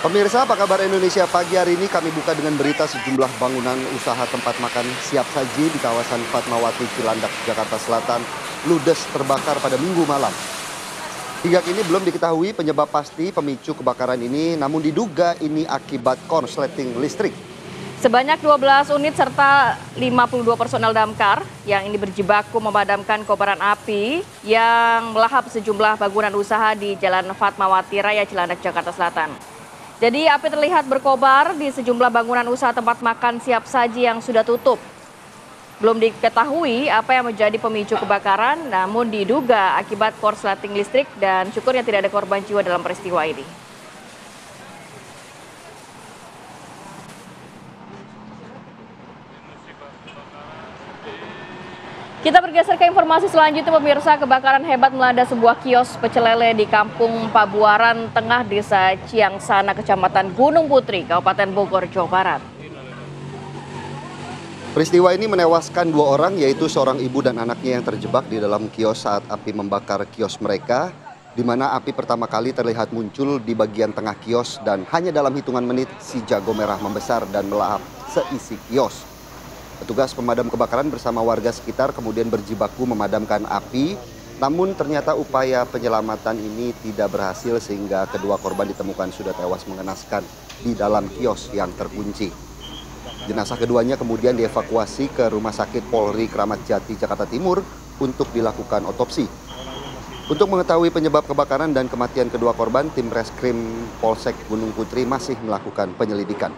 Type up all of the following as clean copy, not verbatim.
Pemirsa, apa kabar Indonesia? Pagi hari ini kami buka dengan berita sejumlah bangunan usaha tempat makan siap saji di kawasan Fatmawati, Cilandak, Jakarta Selatan ludes terbakar pada Minggu malam. Hingga kini belum diketahui penyebab pasti pemicu kebakaran ini, namun diduga ini akibat korsleting listrik. Sebanyak 12 unit serta 52 personel damkar yang ini berjibaku memadamkan kobaran api yang melahap sejumlah bangunan usaha di Jalan Fatmawati Raya, Cilandak, Jakarta Selatan. Jadi api terlihat berkobar di sejumlah bangunan usaha tempat makan siap saji yang sudah tutup. Belum diketahui apa yang menjadi pemicu kebakaran, namun diduga akibat korsleting listrik dan syukurnya tidak ada korban jiwa dalam peristiwa ini. Kita bergeser ke informasi selanjutnya, pemirsa. Kebakaran hebat melanda sebuah kios pecel lele di Kampung Pabuaran Tengah, Desa Ciangsana, Kecamatan Gunung Putri, Kabupaten Bogor, Jawa Barat. Peristiwa ini menewaskan 2 orang, yaitu seorang ibu dan anaknya yang terjebak di dalam kios saat api membakar kios mereka, di mana api pertama kali terlihat muncul di bagian tengah kios dan hanya dalam hitungan menit si jago merah membesar dan melahap seisi kios. Petugas pemadam kebakaran bersama warga sekitar kemudian berjibaku memadamkan api, namun ternyata upaya penyelamatan ini tidak berhasil sehingga kedua korban ditemukan sudah tewas mengenaskan di dalam kios yang terkunci. Jenazah keduanya kemudian dievakuasi ke Rumah Sakit Polri Kramat Jati, Jakarta Timur untuk dilakukan otopsi. Untuk mengetahui penyebab kebakaran dan kematian kedua korban, tim Reskrim Polsek Gunung Putri masih melakukan penyelidikan.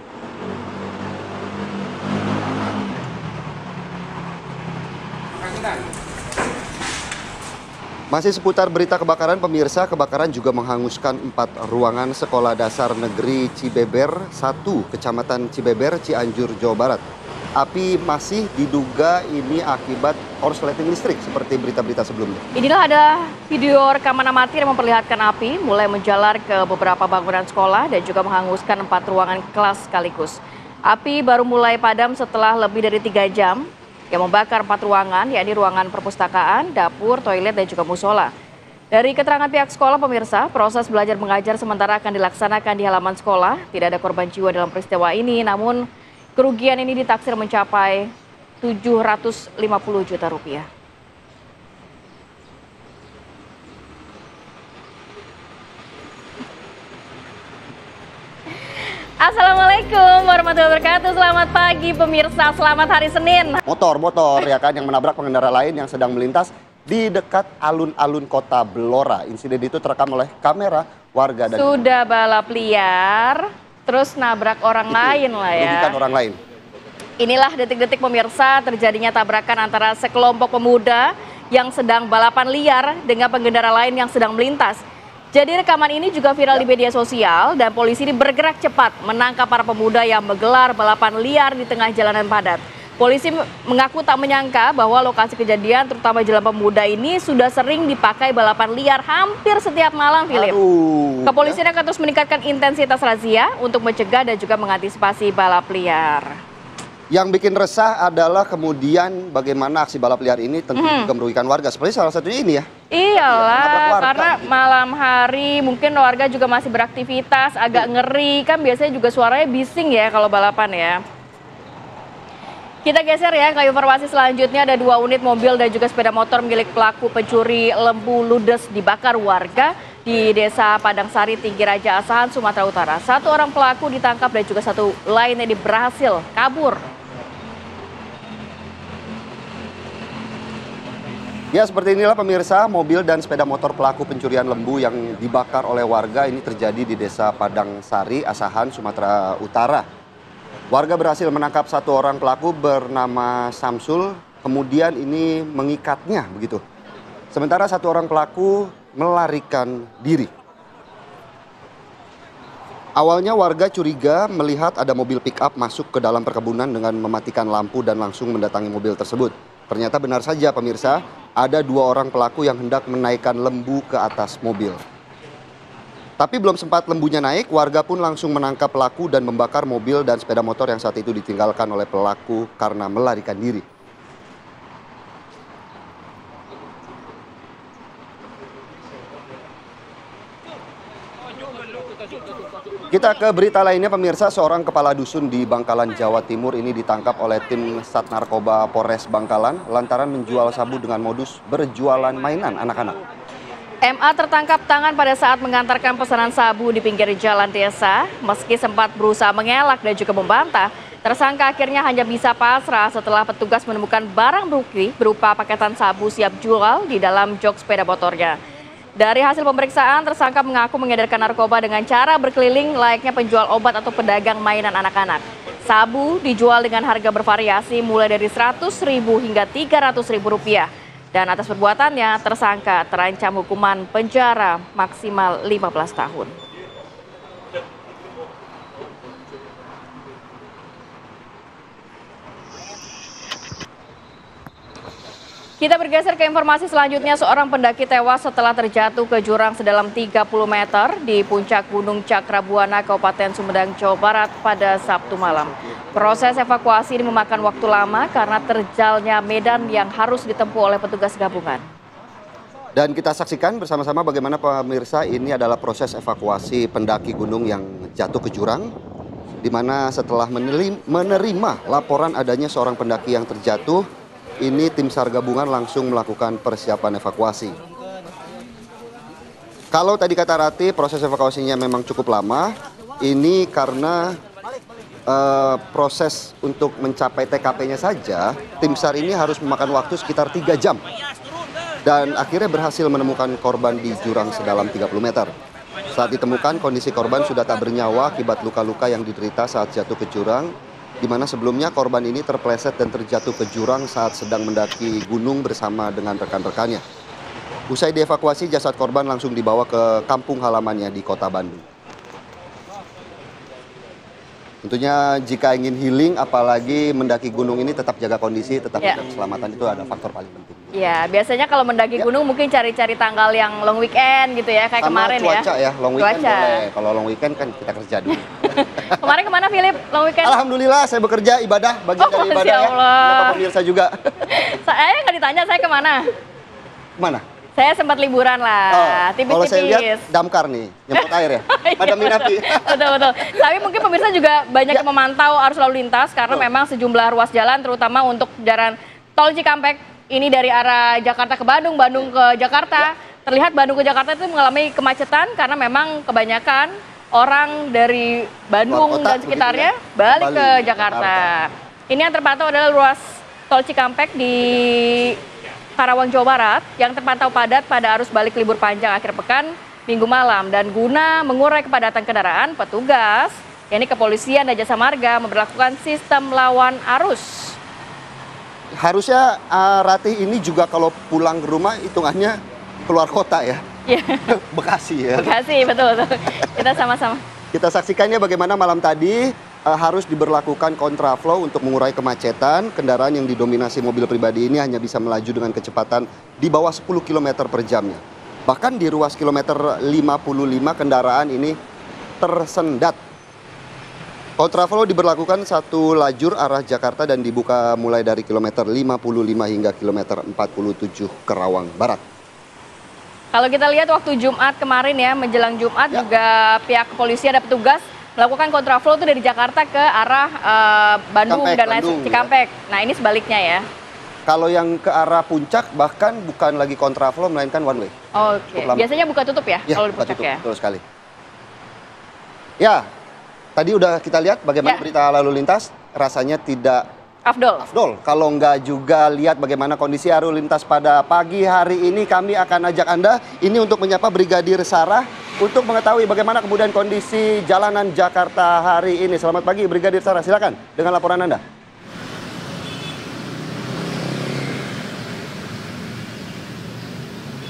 Masih seputar berita kebakaran, pemirsa, kebakaran juga menghanguskan 4 ruangan Sekolah Dasar Negeri Cibeber 1, Kecamatan Cibeber, Cianjur, Jawa Barat. Api masih diduga ini akibat korsleting listrik seperti berita-berita sebelumnya. Inilah ada video rekaman amatir yang memperlihatkan api mulai menjalar ke beberapa bangunan sekolah dan juga menghanguskan 4 ruangan kelas sekaligus. Api baru mulai padam setelah lebih dari 3 jam. Yang membakar 4 ruangan, yakni ruangan perpustakaan, dapur, toilet, dan juga musola. Dari keterangan pihak sekolah, pemirsa, proses belajar mengajar sementara akan dilaksanakan di halaman sekolah. Tidak ada korban jiwa dalam peristiwa ini, namun kerugian ini ditaksir mencapai 750 juta rupiah. Assalamualaikum warahmatullahi wabarakatuh. Selamat pagi pemirsa, selamat hari Senin. Motor ya kan yang menabrak pengendara lain yang sedang melintas di dekat alun-alun Kota Blora. Insiden itu terekam oleh kamera warga dan sudah balap liar, terus nabrak orang lain lah ya. Merugikan orang lain. Inilah detik-detik pemirsa terjadinya tabrakan antara sekelompok pemuda yang sedang balapan liar dengan pengendara lain yang sedang melintas. Jadi rekaman ini juga viral di media sosial dan polisi ini bergerak cepat menangkap para pemuda yang menggelar balapan liar di tengah jalanan padat. Polisi mengaku tak menyangka bahwa lokasi kejadian terutama Jalan Pemuda ini sudah sering dipakai balapan liar hampir setiap malam, Philip. Kepolisian akan terus meningkatkan intensitas razia untuk mencegah dan juga mengantisipasi balap liar. Yang bikin resah adalah kemudian bagaimana aksi balap liar ini tentu juga merugikan warga. Seperti salah satunya ini ya. Iyalah, karena malam hari mungkin warga juga masih beraktivitas, agak ngeri. Kan biasanya juga suaranya bising ya kalau balapan ya. Kita geser ya ke informasi selanjutnya. Ada 2 unit mobil dan juga sepeda motor milik pelaku pencuri lembu ludes dibakar warga di Desa Padang Sari, Tinggi Raja Asahan, Sumatera Utara. 1 orang pelaku ditangkap dan juga 1 lainnya berhasil kabur. Ya, seperti inilah pemirsa, mobil dan sepeda motor pelaku pencurian lembu yang dibakar oleh warga ini terjadi di Desa Padang Sari, Asahan, Sumatera Utara. Warga berhasil menangkap 1 orang pelaku bernama Samsul, kemudian ini mengikatnya begitu. Sementara 1 orang pelaku melarikan diri. Awalnya warga curiga melihat ada mobil pick-up masuk ke dalam perkebunan dengan mematikan lampu dan langsung mendatangi mobil tersebut. Ternyata benar saja pemirsa, ada 2 orang pelaku yang hendak menaikkan lembu ke atas mobil. Tapi belum sempat lembunya naik, warga pun langsung menangkap pelaku dan membakar mobil dan sepeda motor yang saat itu ditinggalkan oleh pelaku karena melarikan diri. Kita ke berita lainnya pemirsa, seorang kepala dusun di Bangkalan, Jawa Timur ini ditangkap oleh tim Sat Narkoba Polres Bangkalan lantaran menjual sabu dengan modus berjualan mainan anak-anak. MA tertangkap tangan pada saat mengantarkan pesanan sabu di pinggir jalan desa. Meski sempat berusaha mengelak dan juga membantah, tersangka akhirnya hanya bisa pasrah setelah petugas menemukan barang bukti berupa paketan sabu siap jual di dalam jok sepeda motornya. Dari hasil pemeriksaan, tersangka mengaku mengedarkan narkoba dengan cara berkeliling layaknya penjual obat atau pedagang mainan anak-anak. Sabu dijual dengan harga bervariasi mulai dari Rp100.000 hingga Rp300.000. Dan atas perbuatannya, tersangka terancam hukuman penjara maksimal 15 tahun. Kita bergeser ke informasi selanjutnya, seorang pendaki tewas setelah terjatuh ke jurang sedalam 30 meter di puncak Gunung Cakrabuana, Kabupaten Sumedang, Jawa Barat pada Sabtu malam. Proses evakuasi ini memakan waktu lama karena terjalnya medan yang harus ditempuh oleh petugas gabungan. Dan kita saksikan bersama-sama bagaimana pemirsa ini adalah proses evakuasi pendaki gunung yang jatuh ke jurang, di mana setelah menerima laporan adanya seorang pendaki yang terjatuh, ini tim SAR gabungan langsung melakukan persiapan evakuasi. Kalau tadi kata Rati, proses evakuasinya memang cukup lama. Ini karena proses untuk mencapai TKP-nya saja, tim SAR ini harus memakan waktu sekitar 3 jam. Dan akhirnya berhasil menemukan korban di jurang sedalam 30 meter. Saat ditemukan, kondisi korban sudah tak bernyawa akibat luka-luka yang diderita saat jatuh ke jurang, di mana sebelumnya korban ini terpleset dan terjatuh ke jurang saat sedang mendaki gunung bersama dengan rekan-rekannya. Usai dievakuasi, jasad korban langsung dibawa ke kampung halamannya di Kota Bandung. Tentunya jika ingin healing, apalagi mendaki gunung ini tetap jaga kondisi, tetap jaga keselamatan, itu ada faktor paling penting. Ya, biasanya kalau mendaki gunung mungkin cari-cari tanggal yang long weekend gitu ya, kayak sama kemarin cuaca ya, long weekend cuaca. boleh. Kalau long weekend kan kita kerja dulu. Kemarin kemana Philip, long weekend? Alhamdulillah saya bekerja, ibadah, bagian dari ibadah ya. Bapak pemirsa juga. Saya nggak ditanya, saya kemana? Kemana? Saya sempat liburan lah, tipis-tipis. Kalau saya lihat damkar nih, nyemprot air ya, pada minapi. Betul. Tapi mungkin pemirsa juga banyak yang memantau arus lalu lintas karena memang sejumlah ruas jalan, terutama untuk jalan tol Cikampek ini dari arah Jakarta ke Bandung, Bandung ke Jakarta. Terlihat Bandung ke Jakarta itu mengalami kemacetan karena memang kebanyakan orang dari Bandung dan sekitarnya balik ke Jakarta. Ini yang terpantau adalah ruas tol Cikampek di Karawang, Jawa Barat yang terpantau padat pada arus balik libur panjang akhir pekan Minggu malam. Dan guna mengurai kepadatan kendaraan, petugas, yakni kepolisian dan jasa marga memberlakukan sistem lawan arus. Harusnya Ratih ini juga kalau pulang ke rumah hitungannya keluar kota ya. Iya. Bekasi ya. Bekasi, betul. Kita sama-sama. Kita saksikannya bagaimana malam tadi harus diberlakukan kontraflow untuk mengurai kemacetan. Kendaraan yang didominasi mobil pribadi ini hanya bisa melaju dengan kecepatan di bawah 10 km per jamnya. Bahkan di ruas kilometer 55 kendaraan ini tersendat. Kontraflow diberlakukan satu lajur arah Jakarta dan dibuka mulai dari kilometer 55 hingga kilometer 47 Karawang Barat. Kalau kita lihat waktu Jumat kemarin ya, menjelang Jumat juga pihak kepolisian ada petugas melakukan kontraflow itu dari Jakarta ke arah Bandung dan lain Cikampek. Ya. Nah ini sebaliknya ya. Kalau yang ke arah puncak bahkan bukan lagi kontraflow melainkan one way. Oke. Biasanya buka tutup ya, kalau di puncak ya. Betul sekali. Ya, tadi udah kita lihat bagaimana berita lalu lintas, rasanya tidak afdol. Kalau nggak juga lihat bagaimana kondisi lalu lintas pada pagi hari ini, kami akan ajak Anda ini untuk menyapa Brigadir Sarah untuk mengetahui bagaimana kemudian kondisi jalanan Jakarta hari ini. Selamat pagi Brigadir Sarah, silakan dengan laporan Anda.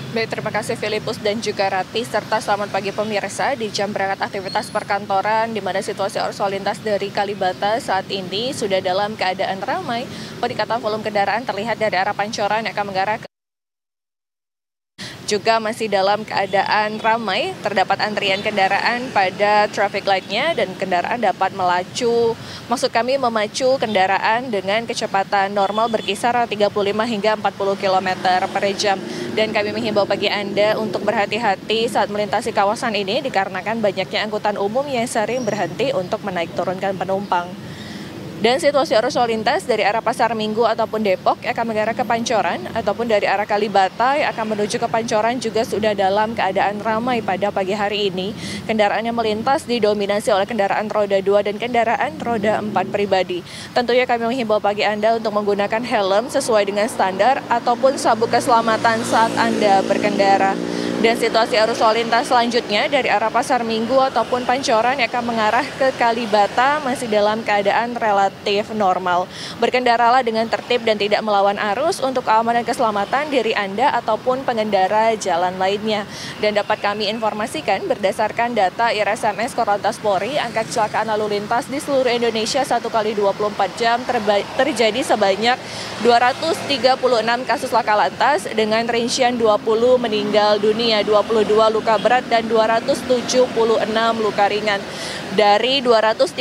Baik, terima kasih Filipus dan juga Rati, serta selamat pagi pemirsa. Di jam berangkat aktivitas perkantoran, di mana situasi arus lalu lintas dari Kalibata saat ini sudah dalam keadaan ramai. Peningkatan volume kendaraan terlihat dari arah Pancoran yang akan mengarah ke juga masih dalam keadaan ramai, terdapat antrian kendaraan pada traffic light-nya dan kendaraan dapat memacu kendaraan dengan kecepatan normal berkisar 35 hingga 40 km per jam. Dan kami menghimbau bagi Anda untuk berhati-hati saat melintasi kawasan ini dikarenakan banyaknya angkutan umum yang sering berhenti untuk menaik turunkan penumpang. Dan situasi arus lalu lintas dari arah Pasar Minggu ataupun Depok akan mengarah ke Pancoran ataupun dari arah Kalibata yang akan menuju ke Pancoran juga sudah dalam keadaan ramai pada pagi hari ini. Kendaraan yang melintas didominasi oleh kendaraan roda 2 dan kendaraan roda 4 pribadi. Tentunya kami menghimbau bagi Anda untuk menggunakan helm sesuai dengan standar ataupun sabuk keselamatan saat Anda berkendara. Dan situasi arus lalu lintas selanjutnya dari arah Pasar Minggu ataupun Pancoran yang akan mengarah ke Kalibata masih dalam keadaan relatif normal. Berkendaralah dengan tertib dan tidak melawan arus untuk keamanan keselamatan diri Anda ataupun pengendara jalan lainnya. Dan dapat kami informasikan berdasarkan data IRSMS Korlantas Polri, angka kecelakaan lalu lintas di seluruh Indonesia 1 kali 24 jam terjadi sebanyak 236 kasus laka lantas dengan rincian 20 meninggal dunia, 22 luka berat dan 276 luka ringan. Dari 236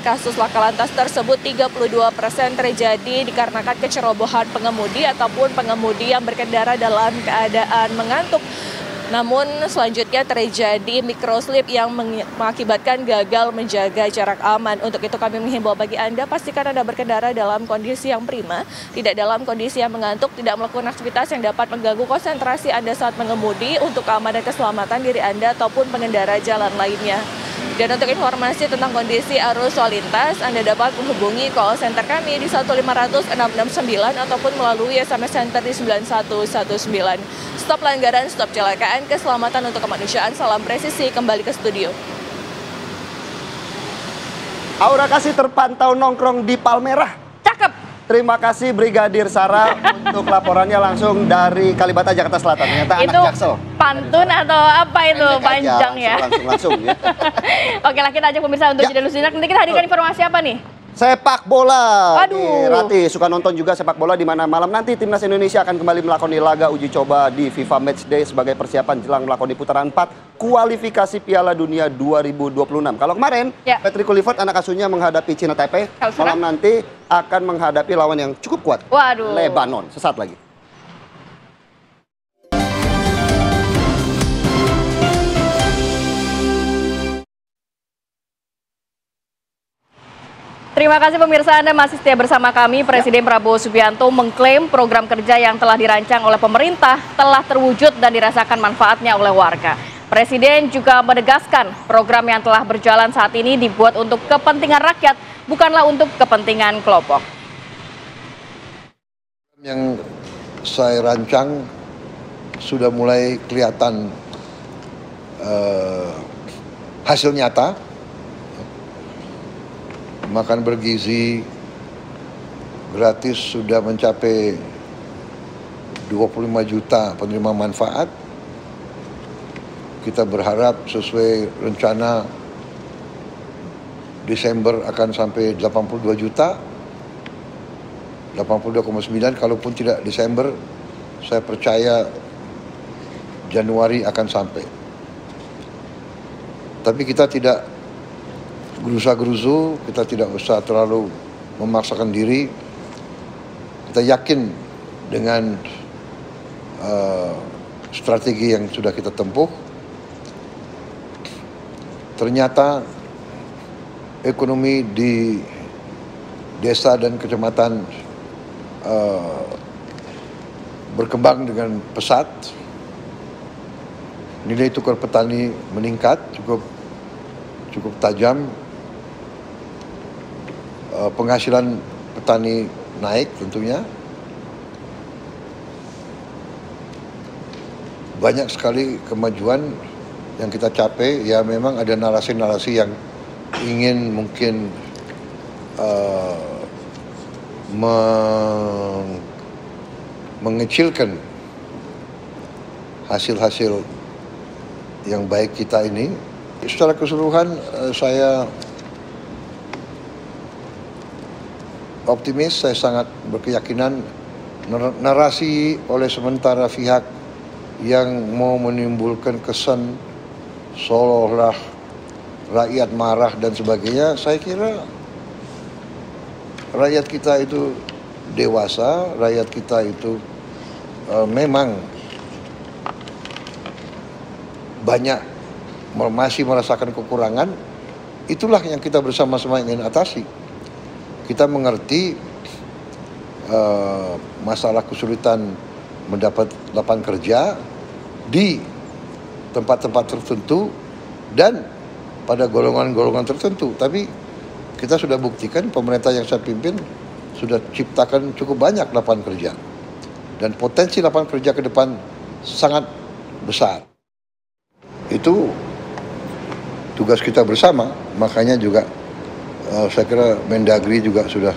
kasus laka lantas tersebut, 32% terjadi dikarenakan kecerobohan pengemudi ataupun pengemudi yang berkendara dalam keadaan mengantuk. Namun selanjutnya terjadi microslip yang mengakibatkan gagal menjaga jarak aman. Untuk itu kami menghimbau bagi Anda, pastikan Anda berkendara dalam kondisi yang prima, tidak dalam kondisi yang mengantuk, tidak melakukan aktivitas yang dapat mengganggu konsentrasi Anda saat mengemudi untuk keamanan dan keselamatan diri Anda ataupun pengendara jalan lainnya. Dan untuk informasi tentang kondisi arus lalu lintas, Anda dapat menghubungi call center kami di 1500669 ataupun melalui SMS center di 9119. Stop pelanggaran, stop kecelakaan, keselamatan untuk kemanusiaan. Salam presisi, kembali ke studio. Aura Kasih terpantau nongkrong di Palmerah. Cakep. Terima kasih Brigadir Sarah untuk laporannya langsung dari Kalibata, Jakarta Selatan. Ternyata Itu anak Jaksel. pantun atau apa itu? Pendek Panjang aja, ya. Langsung ya. Oke lah, kita ajak pemirsa untuk Ya. jeda dulu sejenak. Nanti kita hadirkan informasi apa nih? Sepak bola. Aduh. Nih, Rati suka nonton juga sepak bola, di mana malam nanti timnas Indonesia akan kembali melakoni laga uji coba di FIFA Matchday sebagai persiapan jelang melakoni putaran 4 kualifikasi Piala Dunia 2026. Kalau kemarin Ya. Patrick Kluivert anak asuhnya menghadapi Cina Taipei, Kalau sekarang? malam nanti akan menghadapi lawan yang cukup kuat, Waduh. Lebanon. Sesaat lagi. Terima kasih pemirsa, Anda masih setia bersama kami. Presiden Prabowo Subianto mengklaim program kerja yang telah dirancang oleh pemerintah telah terwujud dan dirasakan manfaatnya oleh warga. Presiden juga menegaskan program yang telah berjalan saat ini dibuat untuk kepentingan rakyat, bukanlah untuk kepentingan kelompok. Yang saya rancang sudah mulai kelihatan hasil nyata. Makan bergizi gratis sudah mencapai 25 juta penerima manfaat. Kita berharap sesuai rencana Desember akan sampai 82 juta. 82,9, kalaupun tidak Desember, saya percaya Januari akan sampai. Tapi kita tidak gerusa-gerusu, kita tidak usah terlalu memaksakan diri. Kita yakin dengan strategi yang sudah kita tempuh. Ternyata ekonomi di desa dan kecamatan berkembang dengan pesat. Nilai tukar petani meningkat cukup tajam. Penghasilan petani naik tentunya. Banyak sekali kemajuan yang kita capai. Ya memang ada narasi-narasi yang ingin mungkin mengecilkan hasil-hasil yang baik kita ini. Secara keseluruhan saya optimis, saya sangat berkeyakinan narasi oleh sementara pihak yang mau menimbulkan kesan seolah-olah rakyat marah dan sebagainya. Saya kira rakyat kita itu dewasa, rakyat kita itu memang banyak masih merasakan kekurangan. Itulah yang kita bersama-sama ingin atasi. Kita mengerti masalah kesulitan mendapat lapangan kerja di tempat-tempat tertentu dan pada golongan-golongan tertentu. Tapi kita sudah buktikan, pemerintah yang saya pimpin sudah ciptakan cukup banyak lapangan kerja. Dan potensi lapangan kerja ke depan sangat besar. Itu tugas kita bersama, makanya juga saya kira Mendagri juga sudah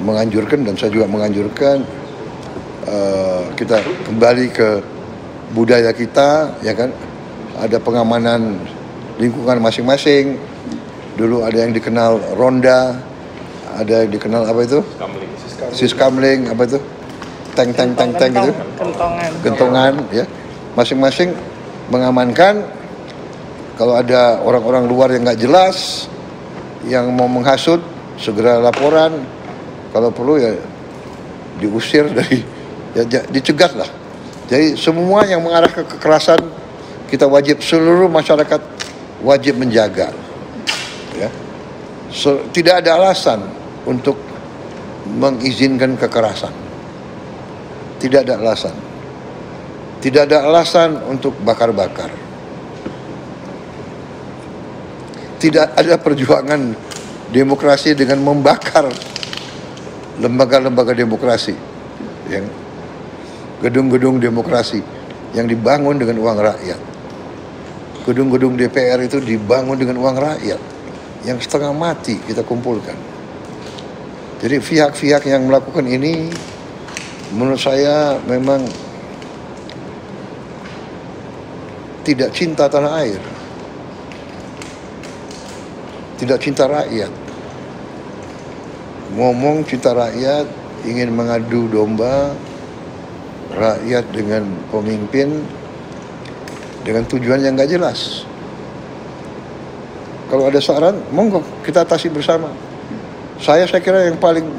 menganjurkan dan saya juga menganjurkan kita kembali ke budaya kita, ya kan, ada pengamanan lingkungan masing-masing. Dulu ada yang dikenal ronda, ada yang dikenal apa itu? Siskamling, apa itu? Tank gitu. Gentongan, ya. Masing-masing mengamankan. Kalau ada orang-orang luar yang nggak jelas, yang mau menghasut, segera laporan. Kalau perlu ya diusir dari, ya dicegat lah. Jadi semua yang mengarah ke kekerasan, kita wajib, seluruh masyarakat wajib menjaga. Ya. Tidak ada alasan untuk mengizinkan kekerasan. Tidak ada alasan. Tidak ada alasan untuk bakar-bakar. Tidak ada perjuangan demokrasi dengan membakar lembaga-lembaga demokrasi, yang gedung-gedung demokrasi yang dibangun dengan uang rakyat. Gedung-gedung DPR itu dibangun dengan uang rakyat yang setengah mati kita kumpulkan. Jadi pihak-pihak yang melakukan ini menurut saya memang tidak cinta tanah air, tidak cinta rakyat. Ngomong cinta rakyat, ingin mengadu domba rakyat dengan pemimpin dengan tujuan yang nggak jelas. Kalau ada saran, monggo kita atasi bersama. Saya kira yang paling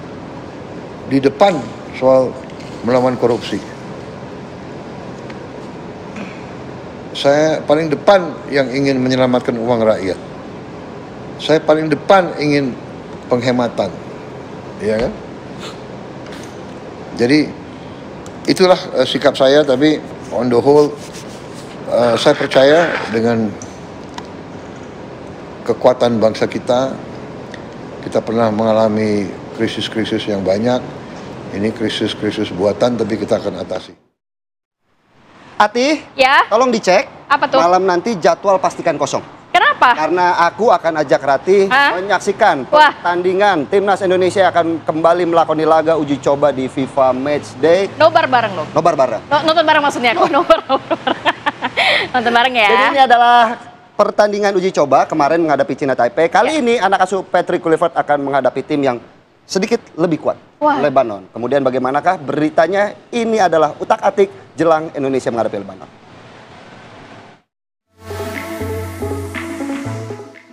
di depan soal melawan korupsi. Saya paling depan yang ingin menyelamatkan uang rakyat. Saya paling depan ingin penghematan, ya kan? Jadi itulah sikap saya. Tapi on the whole, saya percaya dengan kekuatan bangsa kita. Kita pernah mengalami krisis-krisis yang banyak. Ini krisis-krisis buatan, tapi kita akan atasi. Ati, Ya, tolong dicek. apa tuh? Malam nanti jadwal pastikan kosong. Kenapa? Karena aku akan ajak Ratih menyaksikan Wah. pertandingan Timnas Indonesia akan kembali melakoni laga uji coba di FIFA Matchday. Nobar bareng lo. Nobar bareng. Nonton bareng maksudnya. Kok nobar? Nonton bareng ya. Jadi ini adalah pertandingan uji coba kemarin menghadapi China Taipei. Kali ini anak asuh Patrick Kluivert akan menghadapi tim yang sedikit lebih kuat, Wah. Lebanon. Kemudian bagaimanakah beritanya? Ini adalah utak-atik jelang Indonesia menghadapi Lebanon.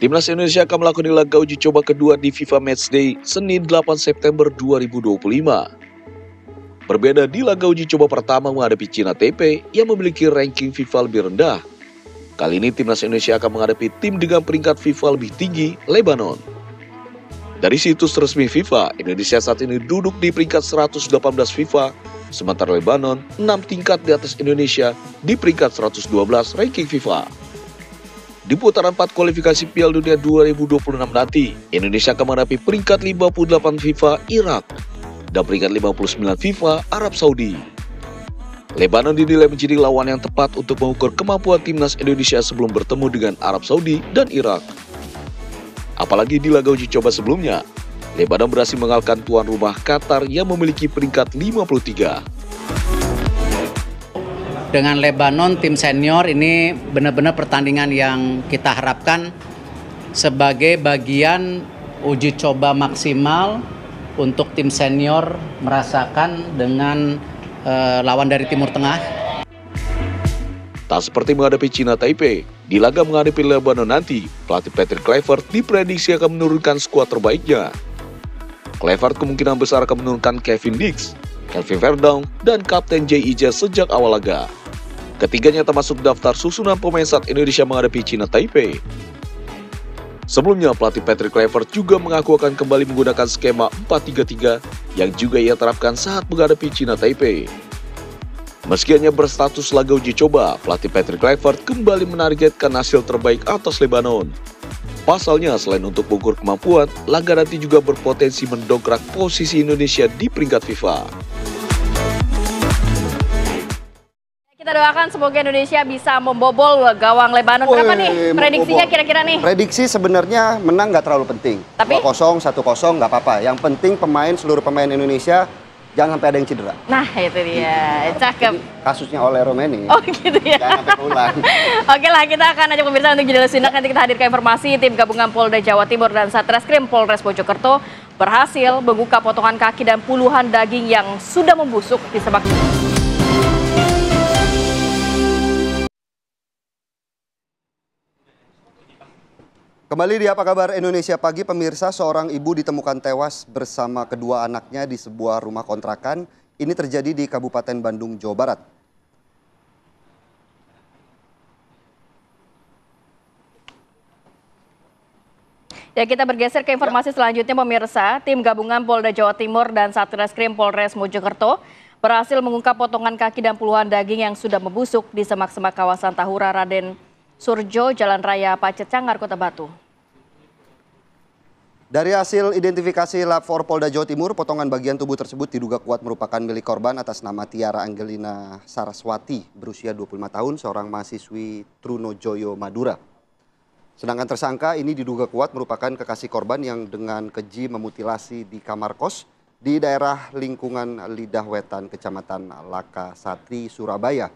Timnas Indonesia akan melakoni laga uji coba kedua di FIFA Matchday Senin 8 September 2025. Berbeda di laga uji coba pertama menghadapi China Taipei yang memiliki ranking FIFA lebih rendah. Kali ini Timnas Indonesia akan menghadapi tim dengan peringkat FIFA lebih tinggi, Lebanon. Dari situs resmi FIFA, Indonesia saat ini duduk di peringkat 118 FIFA, sementara Lebanon 6 tingkat di atas Indonesia di peringkat 112 ranking FIFA. Di putaran 4 kualifikasi Piala Dunia 2026 nanti, Indonesia akan menghadapi peringkat 58 FIFA Irak dan peringkat 59 FIFA Arab Saudi. Lebanon dinilai menjadi lawan yang tepat untuk mengukur kemampuan timnas Indonesia sebelum bertemu dengan Arab Saudi dan Irak. Apalagi di laga uji coba sebelumnya, Lebanon berhasil mengalahkan tuan rumah Qatar yang memiliki peringkat 53. Dengan Lebanon, tim senior ini benar-benar pertandingan yang kita harapkan sebagai bagian uji coba maksimal untuk tim senior merasakan dengan lawan dari Timur Tengah. Tak seperti menghadapi China Taipei, di laga menghadapi Lebanon nanti, pelatih Patrick Kluivert diprediksi akan menurunkan skuad terbaiknya. Kluivert kemungkinan besar akan menurunkan Kevin Dix, Kelvin Verdong, dan Kapten J.I.J. sejak awal laga. Ketiganya termasuk daftar susunan pemain saat Indonesia menghadapi China Taipei. Sebelumnya, pelatih Patrick Kluivert juga mengaku akan kembali menggunakan skema 4-3-3 yang juga ia terapkan saat menghadapi China Taipei. Meski hanya berstatus laga uji coba, pelatih Patrick Kluivert kembali menargetkan hasil terbaik atas Lebanon. Pasalnya, selain untuk mengukur kemampuan, laga nanti juga berpotensi mendongkrak posisi Indonesia di peringkat FIFA. Kita doakan semoga Indonesia bisa membobol gawang Lebanon. Berapa nih prediksinya kira-kira nih? Prediksi sebenarnya menang nggak terlalu penting. Tapi 2-0, 1-0 nggak apa-apa. Yang penting seluruh pemain Indonesia jangan sampai ada yang cedera. Nah itu dia, cakep. Kasusnya oleh Romeni. Oh gitu ya. Jangan sampai ulang. Oke lah, kita akan ajak pemirsa untuk jeda sejenak. Nanti kita hadirkan informasi tim gabungan Polda Jawa Timur dan Satreskrim Polres Mojokerto berhasil membuka potongan kaki dan puluhan daging yang sudah membusuk di semak. Kembali di Apa Kabar Indonesia Pagi, pemirsa, seorang ibu ditemukan tewas bersama kedua anaknya di sebuah rumah kontrakan. Ini terjadi di Kabupaten Bandung, Jawa Barat. Ya, kita bergeser ke informasi selanjutnya pemirsa. Tim gabungan Polda Jawa Timur dan Satreskrim Polres Mojokerto berhasil mengungkap potongan kaki dan puluhan daging yang sudah membusuk di semak-semak kawasan Tahura Raden Surjo, Jalan Raya Pacet Cangar, Kota Batu. Dari hasil identifikasi Lab 4 Polda Jawa Timur, potongan bagian tubuh tersebut diduga kuat merupakan milik korban atas nama Tiara Angelina Saraswati, berusia 25 tahun, seorang mahasiswi Trunojoyo, Madura. Sedangkan tersangka ini diduga kuat merupakan kekasih korban yang dengan keji memutilasi di kamar kos di daerah lingkungan Lidah Wetan, Kecamatan Laka Satri, Surabaya.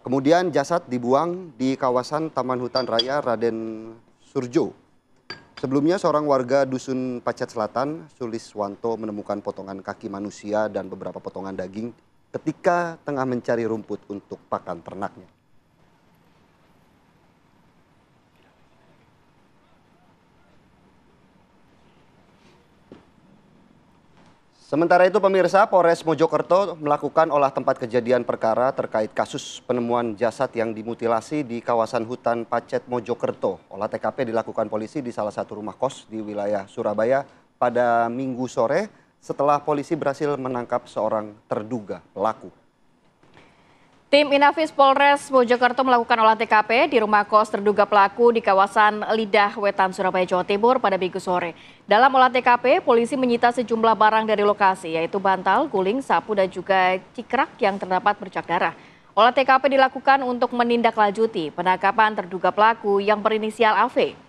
Kemudian jasad dibuang di kawasan Taman Hutan Raya Raden Surjo. Sebelumnya seorang warga Dusun Pacet Selatan, Suliswanto, menemukan potongan kaki manusia dan beberapa potongan daging ketika tengah mencari rumput untuk pakan ternaknya. Sementara itu pemirsa, Polres Mojokerto melakukan olah tempat kejadian perkara terkait kasus penemuan jasad yang dimutilasi di kawasan hutan Pacet Mojokerto. Olah TKP dilakukan polisi di salah satu rumah kos di wilayah Surabaya pada Minggu sore setelah polisi berhasil menangkap seorang terduga pelaku. Tim Inafis Polres Mojokerto melakukan olah TKP di rumah kos terduga pelaku di kawasan Lidah Wetan, Surabaya, Jawa Timur pada Minggu sore. Dalam olah TKP, polisi menyita sejumlah barang dari lokasi, yaitu bantal, guling, sapu, dan juga cikrak yang terdapat bercak darah. Olah TKP dilakukan untuk menindaklanjuti penangkapan terduga pelaku yang berinisial AV.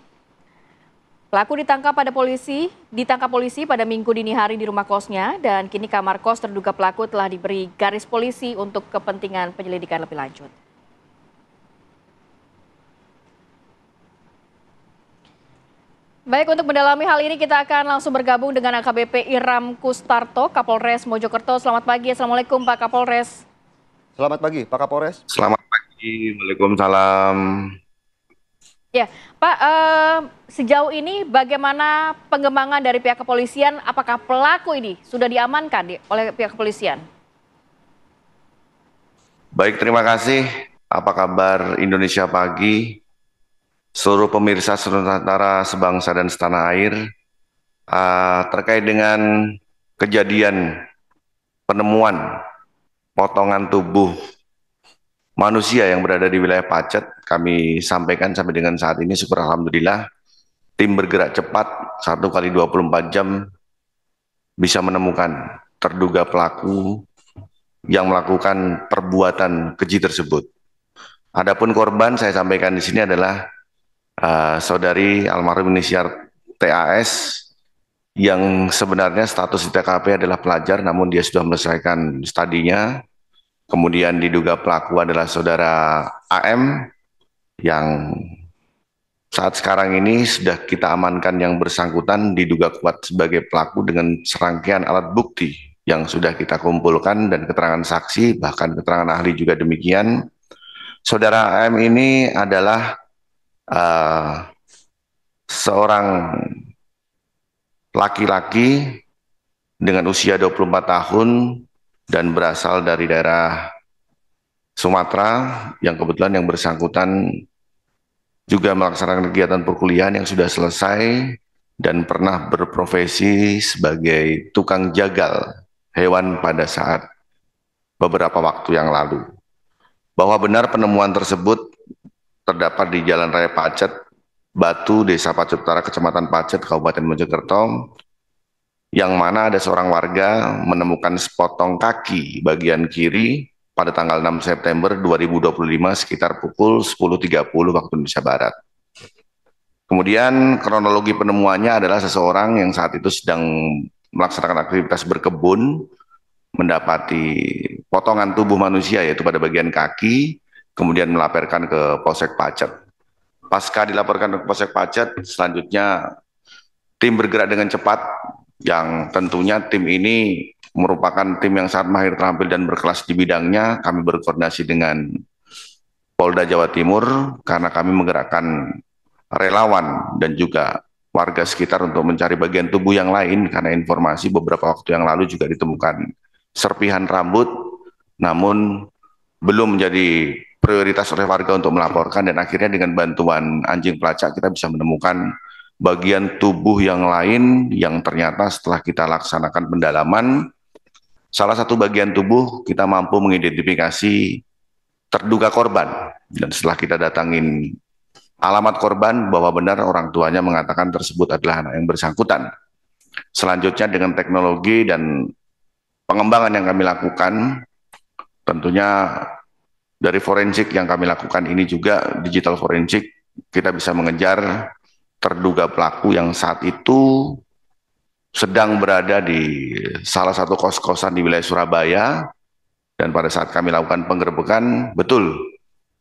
Pelaku ditangkap polisi pada Minggu dini hari di rumah kosnya, dan kini kamar kos terduga pelaku telah diberi garis polisi untuk kepentingan penyelidikan lebih lanjut. Baik, untuk mendalami hal ini kita akan langsung bergabung dengan AKBP Iram Kustarto, Kapolres Mojokerto. Selamat pagi, Assalamualaikum Pak Kapolres. Selamat pagi Pak Kapolres. Selamat pagi, Waalaikumsalam. Ya, Pak, sejauh ini bagaimana pengembangan dari pihak kepolisian? Apakah pelaku ini sudah diamankan oleh pihak kepolisian? Baik, terima kasih. Apa kabar Indonesia Pagi? Seluruh pemirsa Nusantara sebangsa dan setanah air, terkait dengan kejadian penemuan potongan tubuh manusia yang berada di wilayah Pacet, kami sampaikan sampai dengan saat ini syukur alhamdulillah tim bergerak cepat 1x24 jam bisa menemukan terduga pelaku yang melakukan perbuatan keji tersebut. Adapun korban saya sampaikan di sini adalah saudari almarhum inisial TAS yang sebenarnya status di TKP adalah pelajar namun dia sudah menyelesaikan studinya. Kemudian diduga pelaku adalah saudara AM yang saat sekarang ini sudah kita amankan yang bersangkutan diduga kuat sebagai pelaku dengan serangkaian alat bukti yang sudah kita kumpulkan dan keterangan saksi bahkan keterangan ahli juga demikian. Saudara AM ini adalah seorang laki-laki dengan usia 24 tahun dan berasal dari daerah Sumatera, yang kebetulan yang bersangkutan juga melaksanakan kegiatan perkuliahan yang sudah selesai dan pernah berprofesi sebagai tukang jagal hewan pada saat beberapa waktu yang lalu. Bahwa benar penemuan tersebut terdapat di Jalan Raya Pacet, Batu, Desa Pacet Utara, Kecamatan Pacet, Kabupaten Mojokerto, yang mana ada seorang warga menemukan sepotong kaki bagian kiri pada tanggal 6 September 2025 sekitar pukul 10.30 waktu Indonesia Barat. Kemudian kronologi penemuannya adalah seseorang yang saat itu sedang melaksanakan aktivitas berkebun, mendapati potongan tubuh manusia yaitu pada bagian kaki, kemudian melaporkan ke Polsek Pacet. Pasca dilaporkan ke Polsek Pacet, selanjutnya tim bergerak dengan cepat, yang tentunya tim ini merupakan tim yang sangat mahir, terampil, dan berkelas di bidangnya. Kami berkoordinasi dengan Polda Jawa Timur karena kami menggerakkan relawan dan juga warga sekitar untuk mencari bagian tubuh yang lain, karena informasi beberapa waktu yang lalu juga ditemukan serpihan rambut, namun belum menjadi prioritas oleh warga untuk melaporkan, dan akhirnya dengan bantuan anjing pelacak kita bisa menemukan bagian tubuh yang lain yang ternyata setelah kita laksanakan pendalaman, salah satu bagian tubuh kita mampu mengidentifikasi terduga korban, dan setelah kita datangin alamat korban bahwa benar orang tuanya mengatakan tersebut adalah anak yang bersangkutan. Selanjutnya dengan teknologi dan pengembangan yang kami lakukan, tentunya dari forensik yang kami lakukan ini juga digital forensik, kita bisa mengejar terduga pelaku yang saat itu sedang berada di salah satu kos-kosan di wilayah Surabaya, dan pada saat kami lakukan penggerebekan, betul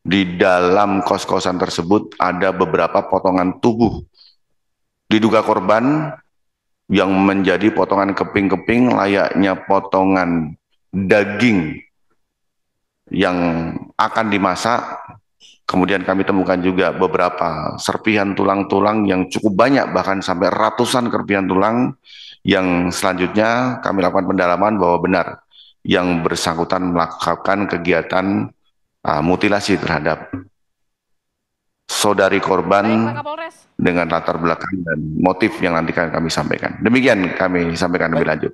di dalam kos-kosan tersebut ada beberapa potongan tubuh diduga korban yang menjadi potongan keping-keping layaknya potongan daging yang akan dimasak. Kemudian kami temukan juga beberapa serpihan tulang-tulang yang cukup banyak, bahkan sampai ratusan serpihan tulang, yang selanjutnya kami lakukan pendalaman bahwa benar yang bersangkutan melakukan kegiatan mutilasi terhadap saudari korban dengan latar belakang dan motif yang nanti kami sampaikan. Demikian kami sampaikan lebih lanjut.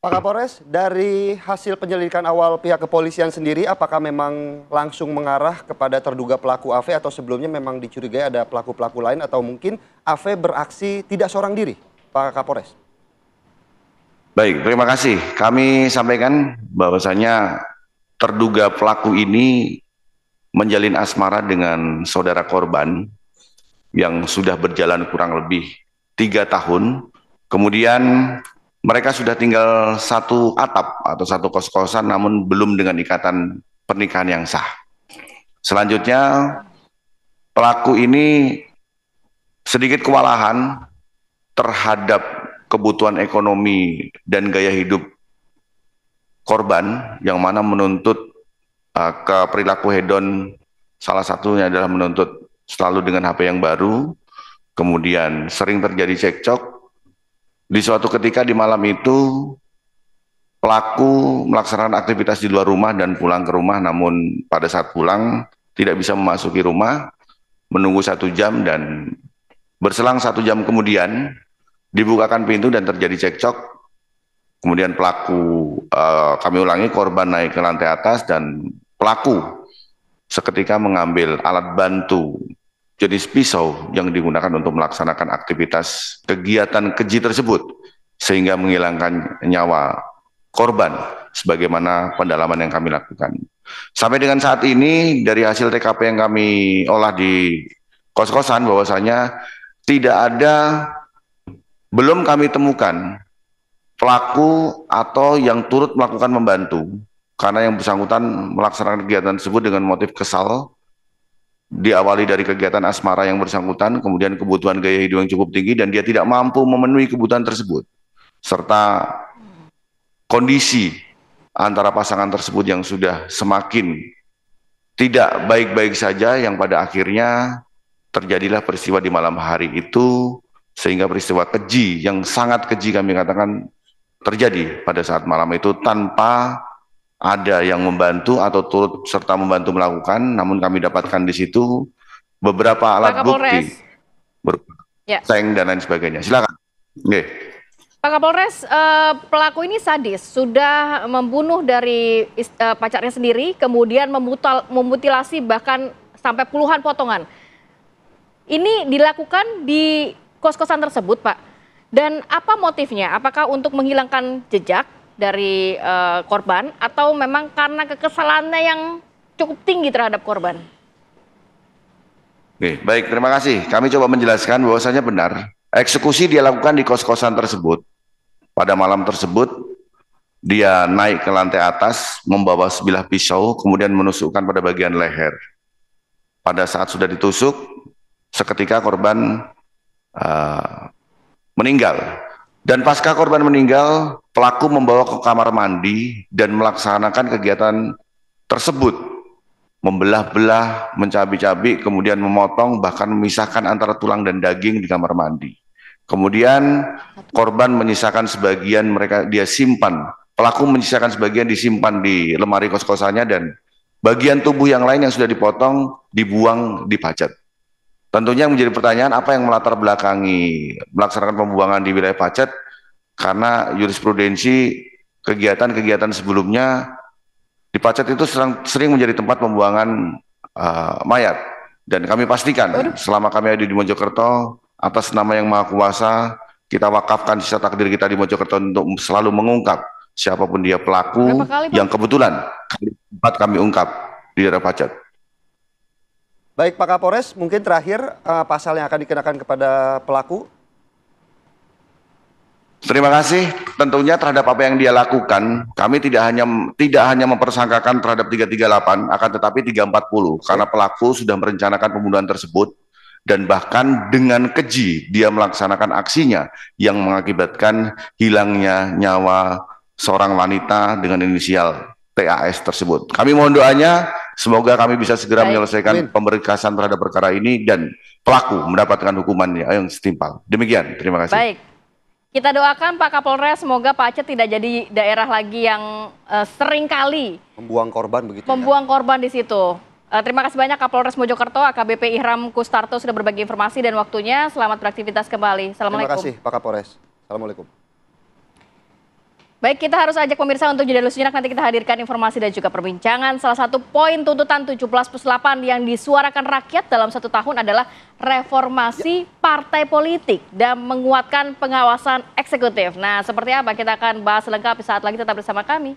Pak Kapolres, dari hasil penyelidikan awal pihak kepolisian sendiri, apakah memang langsung mengarah kepada terduga pelaku AV atau sebelumnya memang dicurigai ada pelaku-pelaku lain, atau mungkin AV beraksi tidak seorang diri, Pak Kapolres? Baik, terima kasih. Kami sampaikan bahwasanya terduga pelaku ini menjalin asmara dengan saudara korban yang sudah berjalan kurang lebih 3 tahun. Kemudian mereka sudah tinggal satu atap atau satu kos-kosan, namun belum dengan ikatan pernikahan yang sah. Selanjutnya, pelaku ini sedikit kewalahan terhadap kebutuhan ekonomi dan gaya hidup korban, yang mana menuntut ke perilaku hedon. Salah satunya adalah menuntut selalu dengan HP yang baru, kemudian sering terjadi cekcok. Di suatu ketika di malam itu, pelaku melaksanakan aktivitas di luar rumah dan pulang ke rumah, namun pada saat pulang tidak bisa memasuki rumah, menunggu 1 jam, dan berselang 1 jam kemudian dibukakan pintu dan terjadi cekcok. Kemudian pelaku, kami ulangi, korban naik ke lantai atas dan pelaku seketika mengambil alat bantu jenis pisau yang digunakan untuk melaksanakan aktivitas kegiatan keji tersebut, sehingga menghilangkan nyawa korban sebagaimana pendalaman yang kami lakukan. Sampai dengan saat ini dari hasil TKP yang kami olah di kos-kosan, bahwasanya belum kami temukan pelaku atau yang turut melakukan membantu, karena yang bersangkutan melaksanakan kegiatan tersebut dengan motif kesal, diawali dari kegiatan asmara yang bersangkutan, kemudian kebutuhan gaya hidup yang cukup tinggi, dan dia tidak mampu memenuhi kebutuhan tersebut, serta kondisi antara pasangan tersebut yang sudah semakin tidak baik-baik saja yang pada akhirnya terjadilah peristiwa di malam hari itu, sehingga peristiwa keji yang sangat keji kami katakan terjadi pada saat malam itu tanpa ada yang membantu atau turut serta membantu melakukan. Namun kami dapatkan di situ beberapa alat bukti berupa seng dan lain sebagainya. Silakan. Pak Kapolres, pelaku ini sadis, sudah membunuh dari pacarnya sendiri, kemudian memutilasi bahkan sampai puluhan potongan. Ini dilakukan di kos-kosan tersebut, Pak. Dan apa motifnya? Apakah untuk menghilangkan jejak dari korban atau memang karena kekesalannya yang cukup tinggi terhadap korban? Oke, baik, terima kasih. Kami coba menjelaskan bahwasanya benar. Eksekusi dia lakukan di kos-kosan tersebut. Pada malam tersebut, dia naik ke lantai atas, membawa sebilah pisau, kemudian menusukkan pada bagian leher. Pada saat sudah ditusuk, seketika korban meninggal. Dan pasca korban meninggal, pelaku membawa ke kamar mandi dan melaksanakan kegiatan tersebut. Membelah-belah, mencabik-cabik, kemudian memotong, bahkan memisahkan antara tulang dan daging di kamar mandi. Kemudian korban menyisakan sebagian dia simpan. Pelaku menyisakan sebagian disimpan di lemari kos-kosannya dan bagian tubuh yang lain yang sudah dipotong dibuang di Pacet. Tentunya menjadi pertanyaan apa yang melatar belakangi melaksanakan pembuangan di wilayah Pacet, karena jurisprudensi kegiatan-kegiatan sebelumnya di Pacet itu sering menjadi tempat pembuangan mayat. Dan kami pastikan selama kami ada di Mojokerto, atas nama Yang Maha Kuasa, kita wakafkan sisa takdir kita di Mojokerto untuk selalu mengungkap siapapun dia pelaku yang kebetulan kami ungkap di daerah Pacet. Baik Pak Kapolres, mungkin terakhir pasal yang akan dikenakan kepada pelaku. Terima kasih. Tentunya terhadap apa yang dia lakukan, kami tidak hanya mempersangkakan terhadap 338, akan tetapi 340, karena pelaku sudah merencanakan pembunuhan tersebut. Dan bahkan dengan keji dia melaksanakan aksinya yang mengakibatkan hilangnya nyawa seorang wanita dengan inisial TAS tersebut. Kami mohon doanya, semoga kami bisa segera menyelesaikan pemberkasan terhadap perkara ini dan pelaku mendapatkan hukumannya yang setimpal. Demikian, terima kasih. Baik, kita doakan Pak Kapolres semoga Pacet tidak jadi daerah lagi yang seringkali membuang korban begitu. Membuang korban di situ. Terima kasih banyak Kapolres Mojokerto, AKBP Ihram Kustarto sudah berbagi informasi dan waktunya. Selamat beraktivitas kembali. Assalamualaikum. Terima kasih Pak Kapolres. Assalamualaikum. Baik, kita harus ajak pemirsa untuk jeda dulu sejenak. Nanti kita hadirkan informasi dan juga perbincangan. Salah satu poin tuntutan 17+8 yang disuarakan rakyat dalam 1 tahun adalah reformasi partai politik dan menguatkan pengawasan eksekutif. Nah, seperti apa? Kita akan bahas lengkap saat lagi, tetap bersama kami.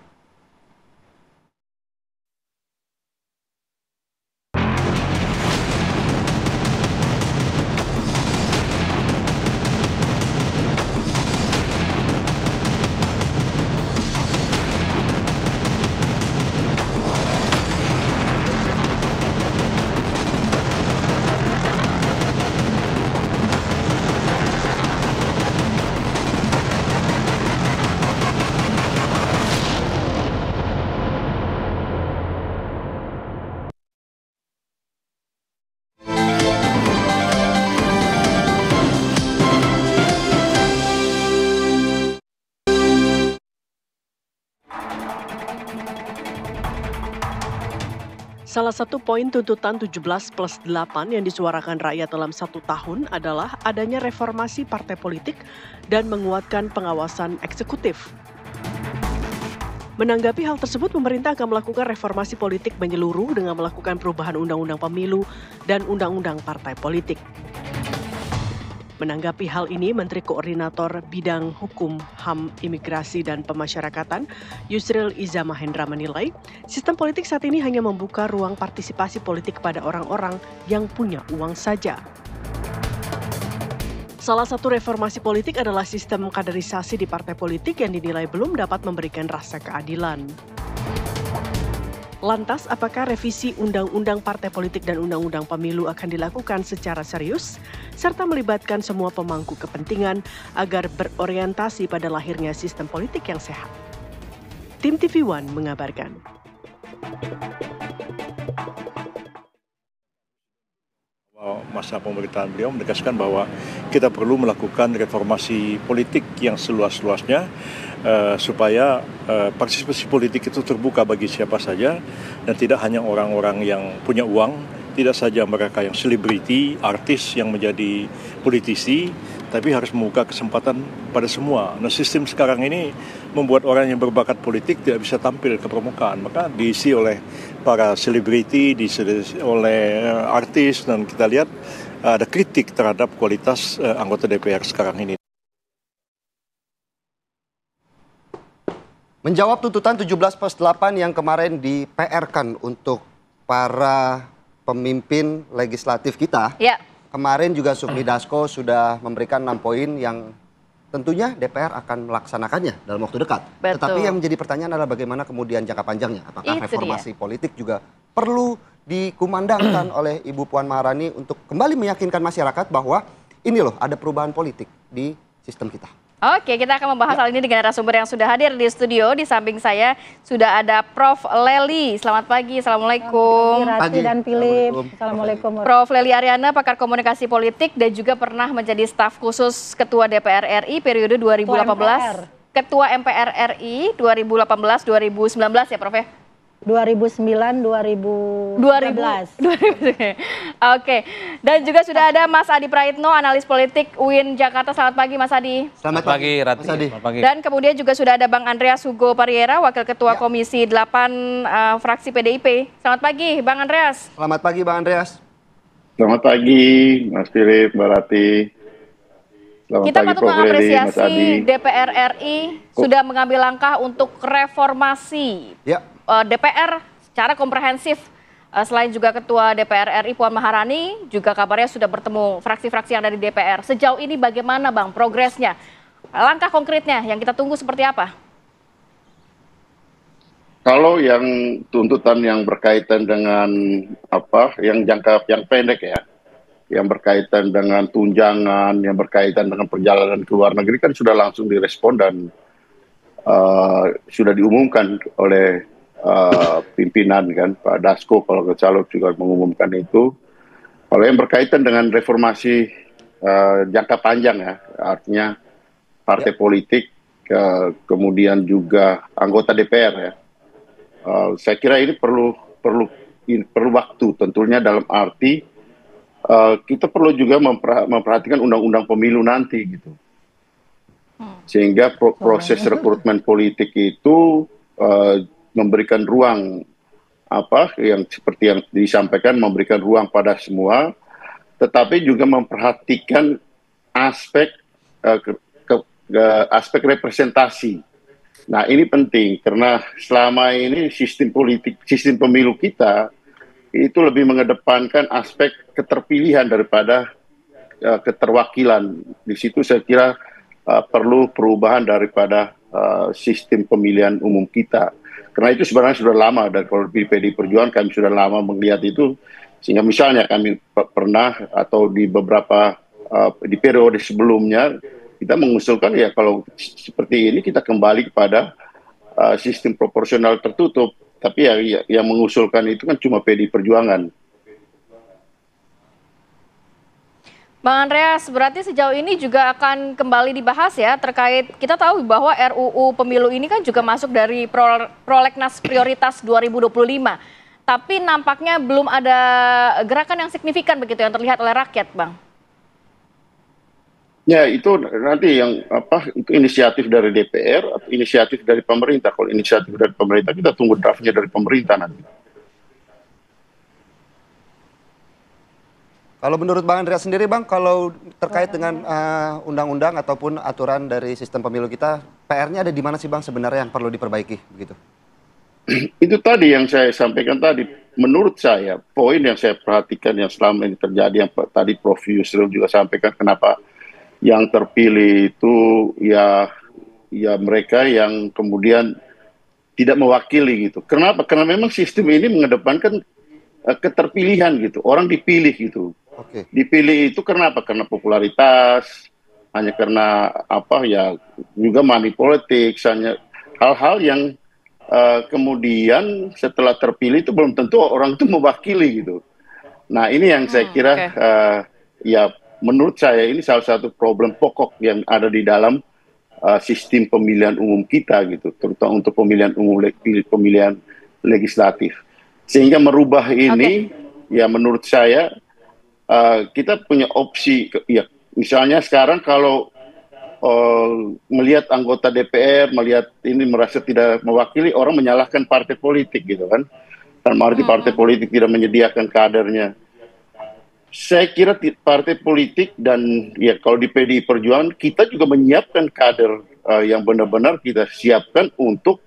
Salah satu poin tuntutan 17+8 yang disuarakan rakyat dalam 1 tahun adalah adanya reformasi partai politik dan menguatkan pengawasan eksekutif. Menanggapi hal tersebut, pemerintah akan melakukan reformasi politik menyeluruh dengan melakukan perubahan undang-undang pemilu dan undang-undang partai politik. Menanggapi hal ini, Menteri Koordinator Bidang Hukum, HAM, Imigrasi, dan Pemasyarakatan, Yusril Iza Mahendra menilai, sistem politik saat ini hanya membuka ruang partisipasi politik kepada orang-orang yang punya uang saja. Salah satu reformasi politik adalah sistem kaderisasi di partai politik yang dinilai belum dapat memberikan rasa keadilan. Lantas, apakah revisi Undang-Undang Partai Politik dan Undang-Undang Pemilu akan dilakukan secara serius, serta melibatkan semua pemangku kepentingan agar berorientasi pada lahirnya sistem politik yang sehat? Tim TV One mengabarkan. masa pemerintahan beliau menegaskan bahwa kita perlu melakukan reformasi politik yang seluas-luasnya supaya partisipasi politik itu terbuka bagi siapa saja dan tidak hanya orang-orang yang punya uang, tidak saja mereka yang selebriti, artis yang menjadi politisi, tapi harus membuka kesempatan pada semua. Nah, sistem sekarang ini membuat orang yang berbakat politik tidak bisa tampil ke permukaan, maka diisi oleh para selebriti, diisi oleh artis, dan kita lihat ada kritik terhadap kualitas anggota DPR sekarang ini. Menjawab tuntutan 17+8 yang kemarin di-PR-kan untuk para pemimpin legislatif kita, Ya. kemarin juga Sufmi Dasko sudah memberikan 6 poin yang tentunya DPR akan melaksanakannya dalam waktu dekat. Betul. Tetapi yang menjadi pertanyaan adalah bagaimana kemudian jangka panjangnya. Apakah Itu reformasi politik juga perlu dikumandangkan oleh Ibu Puan Maharani untuk kembali meyakinkan masyarakat bahwa ini loh ada perubahan politik di sistem kita. Oke, kita akan membahas hal ini dengan narasumber yang sudah hadir di studio. Di samping saya sudah ada Prof. Lely. Selamat pagi, Assalamualaikum. Rati dan Philip. Assalamualaikum. Prof. Lely Ariana, pakar komunikasi politik dan juga pernah menjadi staf khusus Ketua DPR RI periode 2018. Ketua MPR RI 2018-2019 ya Prof ya? 2009-2012. Oke, dan juga sudah ada Mas Adi Praitno, analis politik UIN Jakarta. Selamat pagi Mas Adi. Selamat pagi Rati. Mas Adi. Selamat pagi. Dan kemudian juga sudah ada Bang Andreas Hugo Pariera, Wakil Ketua Komisi 8 fraksi PDIP. Selamat pagi Bang Andreas. Selamat pagi Bang Andreas. Selamat pagi Mas Philip, Mbak Rati. Selamat Kita pagi, patut Prof. Lely, Mas mengapresiasi Adi. DPR RI sudah mengambil langkah untuk reformasi DPR secara komprehensif. Selain juga Ketua DPR RI Puan Maharani, juga kabarnya sudah bertemu fraksi-fraksi yang dari DPR. Sejauh ini bagaimana Bang progresnya? Langkah konkretnya yang kita tunggu seperti apa? Kalau yang tuntutan yang berkaitan dengan yang pendek ya, yang berkaitan dengan tunjangan, yang berkaitan dengan perjalanan ke luar negeri kan sudah langsung direspon dan sudah diumumkan oleh pimpinan kan, Pak Dasko kalau ke Calok juga mengumumkan itu. Kalau yang berkaitan dengan reformasi jangka panjang ya, artinya partai politik, kemudian juga anggota DPR ya. Saya kira ini perlu waktu tentunya dalam arti kita perlu juga memperhatikan undang-undang pemilu nanti gitu. Sehingga proses rekrutmen politik itu memberikan ruang yang seperti yang disampaikan, memberikan ruang pada semua, tetapi juga memperhatikan aspek aspek representasi. Nah ini penting karena selama ini sistem pemilu kita itu lebih mengedepankan aspek keterpilihan daripada keterwakilan. Di situ saya kira perlu perubahan daripada sistem pemilihan umum kita. Karena itu sebenarnya sudah lama, dan kalau di PDI Perjuangan kami sudah lama melihat itu, sehingga misalnya kami pernah atau di beberapa di periode sebelumnya kita mengusulkan ya kalau seperti ini kita kembali kepada sistem proporsional tertutup, tapi ya yang mengusulkan itu kan cuma PDI Perjuangan. Bang Andreas, berarti sejauh ini juga akan kembali dibahas ya terkait, kita tahu bahwa RUU Pemilu ini kan juga masuk dari prolegnas prioritas 2025. Tapi nampaknya belum ada gerakan yang signifikan begitu yang terlihat oleh rakyat, Bang. Ya itu nanti yang itu inisiatif dari DPR atau inisiatif dari pemerintah. Kalau inisiatif dari pemerintah kita tunggu draftnya dari pemerintah nanti. Kalau menurut Bang Andreas sendiri Bang, kalau terkait dengan undang-undang ataupun aturan dari sistem pemilu kita, PR-nya ada di mana sih Bang sebenarnya yang perlu diperbaiki begitu? Itu tadi yang saya sampaikan tadi. Menurut saya, poin yang saya perhatikan yang selama ini terjadi, yang tadi Prof. Yusril juga sampaikan, kenapa yang terpilih itu ya mereka yang kemudian tidak mewakili gitu. Kenapa? Karena memang sistem ini mengedepankan keterpilihan gitu. Orang dipilih gitu. Okay. Dipilih itu kenapa? Karena popularitas, hanya karena juga money politics, hanya hal-hal yang kemudian setelah terpilih itu belum tentu orang itu mewakili gitu. Nah, ini yang saya kira ya menurut saya ini salah satu problem pokok yang ada di dalam sistem pemilihan umum kita gitu, terutama untuk pemilihan umum pemilihan legislatif. Sehingga merubah ini ya menurut saya kita punya opsi ya misalnya sekarang kalau melihat anggota DPR, melihat ini merasa tidak mewakili, orang menyalahkan partai politik gitu kan. Dan arti partai politik tidak menyediakan kadernya. Saya kira partai politik dan ya kalau di PDI Perjuangan kita juga menyiapkan kader yang benar-benar kita siapkan untuk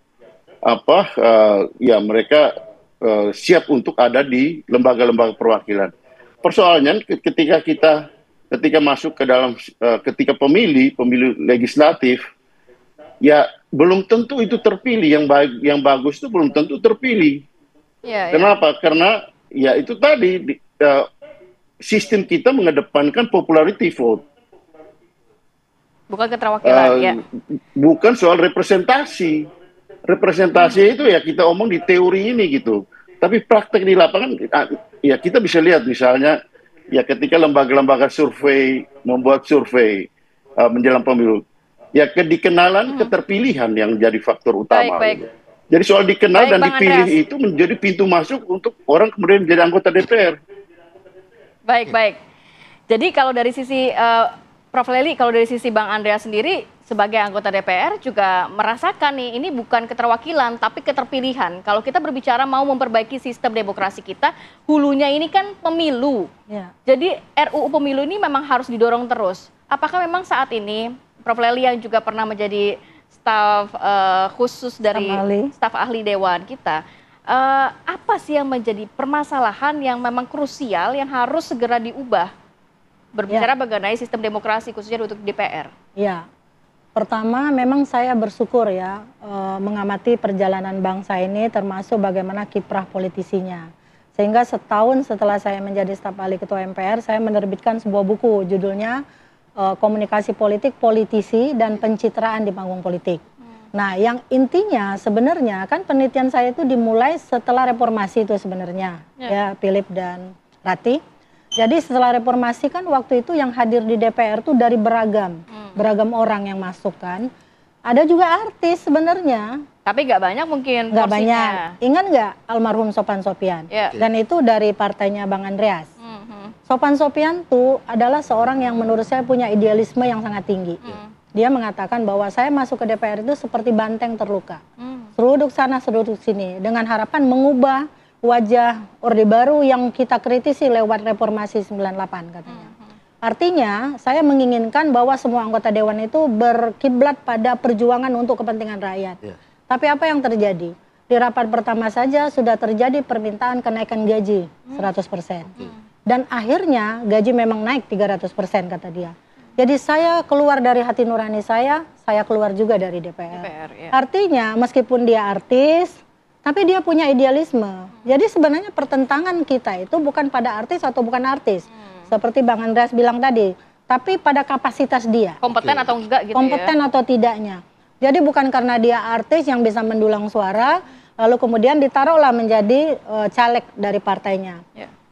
ya mereka siap untuk ada di lembaga-lembaga perwakilan. Persoalannya ketika masuk ke dalam ketika pemilu legislatif ya belum tentu itu terpilih, yang bagus itu belum tentu terpilih. Kenapa? Karena ya itu tadi sistem kita mengedepankan popularity vote, bukan keterwakilan. Bukan soal representasi itu ya kita omong di teori ini gitu, tapi praktek di lapangan ya kita bisa lihat misalnya ya ketika lembaga-lembaga survei membuat survei menjelang pemilu, ya kedikenalan keterpilihan yang jadi faktor utama. Gitu. Jadi soal dikenal dan dipilih itu menjadi pintu masuk untuk orang kemudian menjadi anggota DPR. Baik. Jadi kalau dari sisi Prof. Lely, kalau dari sisi Bang Andreas sendiri sebagai anggota DPR juga merasakan nih ini bukan keterwakilan tapi keterpilihan. Kalau kita berbicara mau memperbaiki sistem demokrasi kita, hulunya ini kan pemilu. Jadi RUU pemilu ini memang harus didorong terus. Apakah memang saat ini Prof. Lely yang juga pernah menjadi staf khusus dari staf ahli Dewan kita, apa sih yang menjadi permasalahan yang memang krusial yang harus segera diubah? Berbicara mengenai sistem demokrasi khususnya untuk DPR. Ya, pertama memang saya bersyukur ya mengamati perjalanan bangsa ini termasuk bagaimana kiprah politisinya. Sehingga setahun setelah saya menjadi staf ahli Ketua MPR, saya menerbitkan sebuah buku judulnya Komunikasi Politik, Politisi, dan Pencitraan di Panggung Politik. Nah, yang intinya sebenarnya kan penelitian saya itu dimulai setelah reformasi itu sebenarnya, ya Philip dan Rati. Jadi setelah reformasi kan waktu itu yang hadir di DPR tuh dari beragam orang yang masuk kan. Ada juga artis sebenarnya. Tapi nggak banyak mungkin. Nggak banyak. Ingat nggak almarhum Sophan Sophian? Dan itu dari partainya Bang Andreas. Sophan Sophian tuh adalah seorang yang menurut saya punya idealisme yang sangat tinggi. Dia mengatakan bahwa saya masuk ke DPR itu seperti banteng terluka. Seruduk sana, seruduk sini. Dengan harapan mengubah wajah Orde Baru yang kita kritisi lewat reformasi 98 katanya. Artinya saya menginginkan bahwa semua anggota Dewan itu berkiblat pada perjuangan untuk kepentingan rakyat. Tapi apa yang terjadi? Di rapat pertama saja sudah terjadi permintaan kenaikan gaji 100%. Dan akhirnya gaji memang naik 300% kata dia. Jadi saya keluar dari hati nurani saya keluar juga dari DPR. Artinya meskipun dia artis, tapi dia punya idealisme. Jadi sebenarnya pertentangan kita itu bukan pada artis atau bukan artis. Seperti Bang Andreas bilang tadi, tapi pada kapasitas dia. Kompeten atau enggak gitu kompeten atau tidaknya. Jadi bukan karena dia artis yang bisa mendulang suara, lalu kemudian ditaruhlah menjadi caleg dari partainya.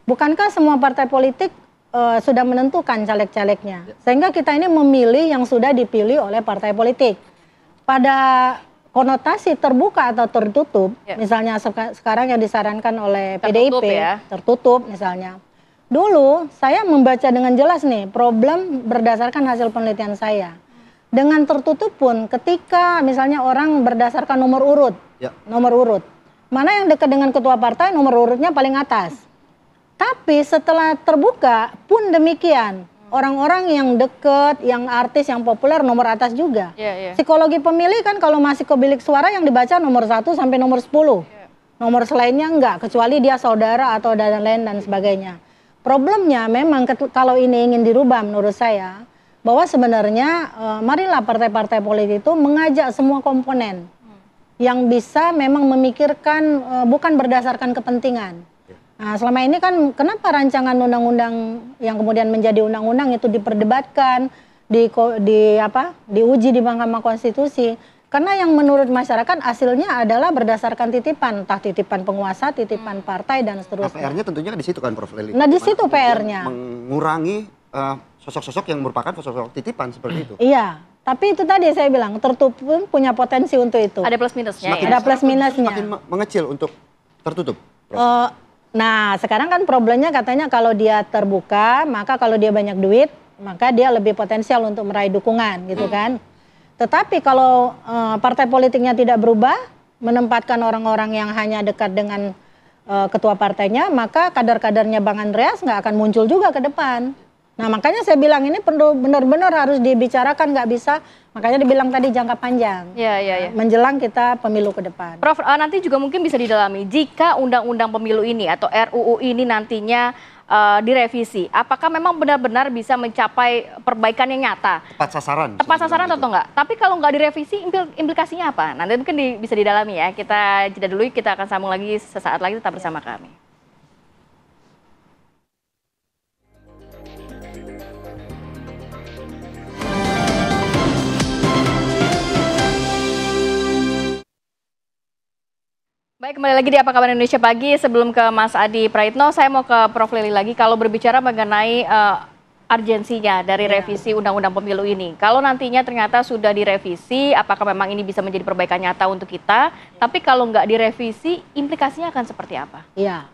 Bukankah semua partai politik sudah menentukan caleg-calegnya? Sehingga kita ini memilih yang sudah dipilih oleh partai politik. Pada konotasi terbuka atau tertutup, misalnya sekarang yang disarankan oleh PDIP, tertutup misalnya. Dulu saya membaca dengan jelas nih problem berdasarkan hasil penelitian saya. Dengan tertutup pun ketika misalnya orang berdasarkan nomor urut, mana yang dekat dengan ketua partai nomor urutnya paling atas. Tapi setelah terbuka pun demikian, orang-orang yang deket, yang artis, yang populer nomor atas juga. Psikologi pemilih kan kalau masih ke bilik suara yang dibaca nomor 1 sampai nomor 10. Nomor selainnya enggak, kecuali dia saudara atau dan lain dan sebagainya. Problemnya memang kalau ini ingin dirubah menurut saya, bahwa sebenarnya marilah partai-partai politik itu mengajak semua komponen yang bisa memang memikirkan bukan berdasarkan kepentingan. Nah, selama ini kan kenapa rancangan undang-undang yang kemudian menjadi undang-undang itu diperdebatkan, diuji di Mahkamah Konstitusi? Karena yang menurut masyarakat hasilnya adalah berdasarkan titipan, entah titipan penguasa, titipan partai dan seterusnya. PR-nya tentunya di situ kan Prof. Leli. Nah di situ PR-nya. Mengurangi sosok-sosok yang merupakan sosok titipan seperti itu. Iya, tapi itu tadi saya bilang tertutup pun punya potensi untuk itu. Ada plus minusnya ya? Ada plus minusnya. Semakin mengecil untuk tertutup. Nah sekarang kan problemnya katanya kalau dia terbuka, maka kalau dia banyak duit, maka dia lebih potensial untuk meraih dukungan gitu kan. Tetapi kalau partai politiknya tidak berubah, menempatkan orang-orang yang hanya dekat dengan ketua partainya, maka kader-kadernya Bang Andreas nggak akan muncul juga ke depan. Nah makanya saya bilang ini perlu benar-benar harus dibicarakan, nggak bisa, makanya dibilang tadi jangka panjang. Iya. Menjelang kita pemilu ke depan. Prof, nanti juga mungkin bisa didalami, jika undang-undang pemilu ini atau RUU ini nantinya direvisi, apakah memang benar-benar bisa mencapai perbaikan yang nyata? Tepat sasaran. Tepat sasaran atau enggak? Tapi kalau nggak direvisi, implikasinya apa? Nanti mungkin bisa didalami ya. Kita jeda dulu, kita akan sambung lagi sesaat lagi, tetap bersama kami. Baik, kembali lagi di Apa Kabar Indonesia Pagi. Sebelum ke Mas Adi Praitno, saya mau ke Prof. Leli lagi. Kalau berbicara mengenai urgensinya dari revisi Undang-Undang Pemilu ini. Kalau nantinya ternyata sudah direvisi, apakah memang ini bisa menjadi perbaikan nyata untuk kita? Tapi kalau nggak direvisi, implikasinya akan seperti apa? Iya,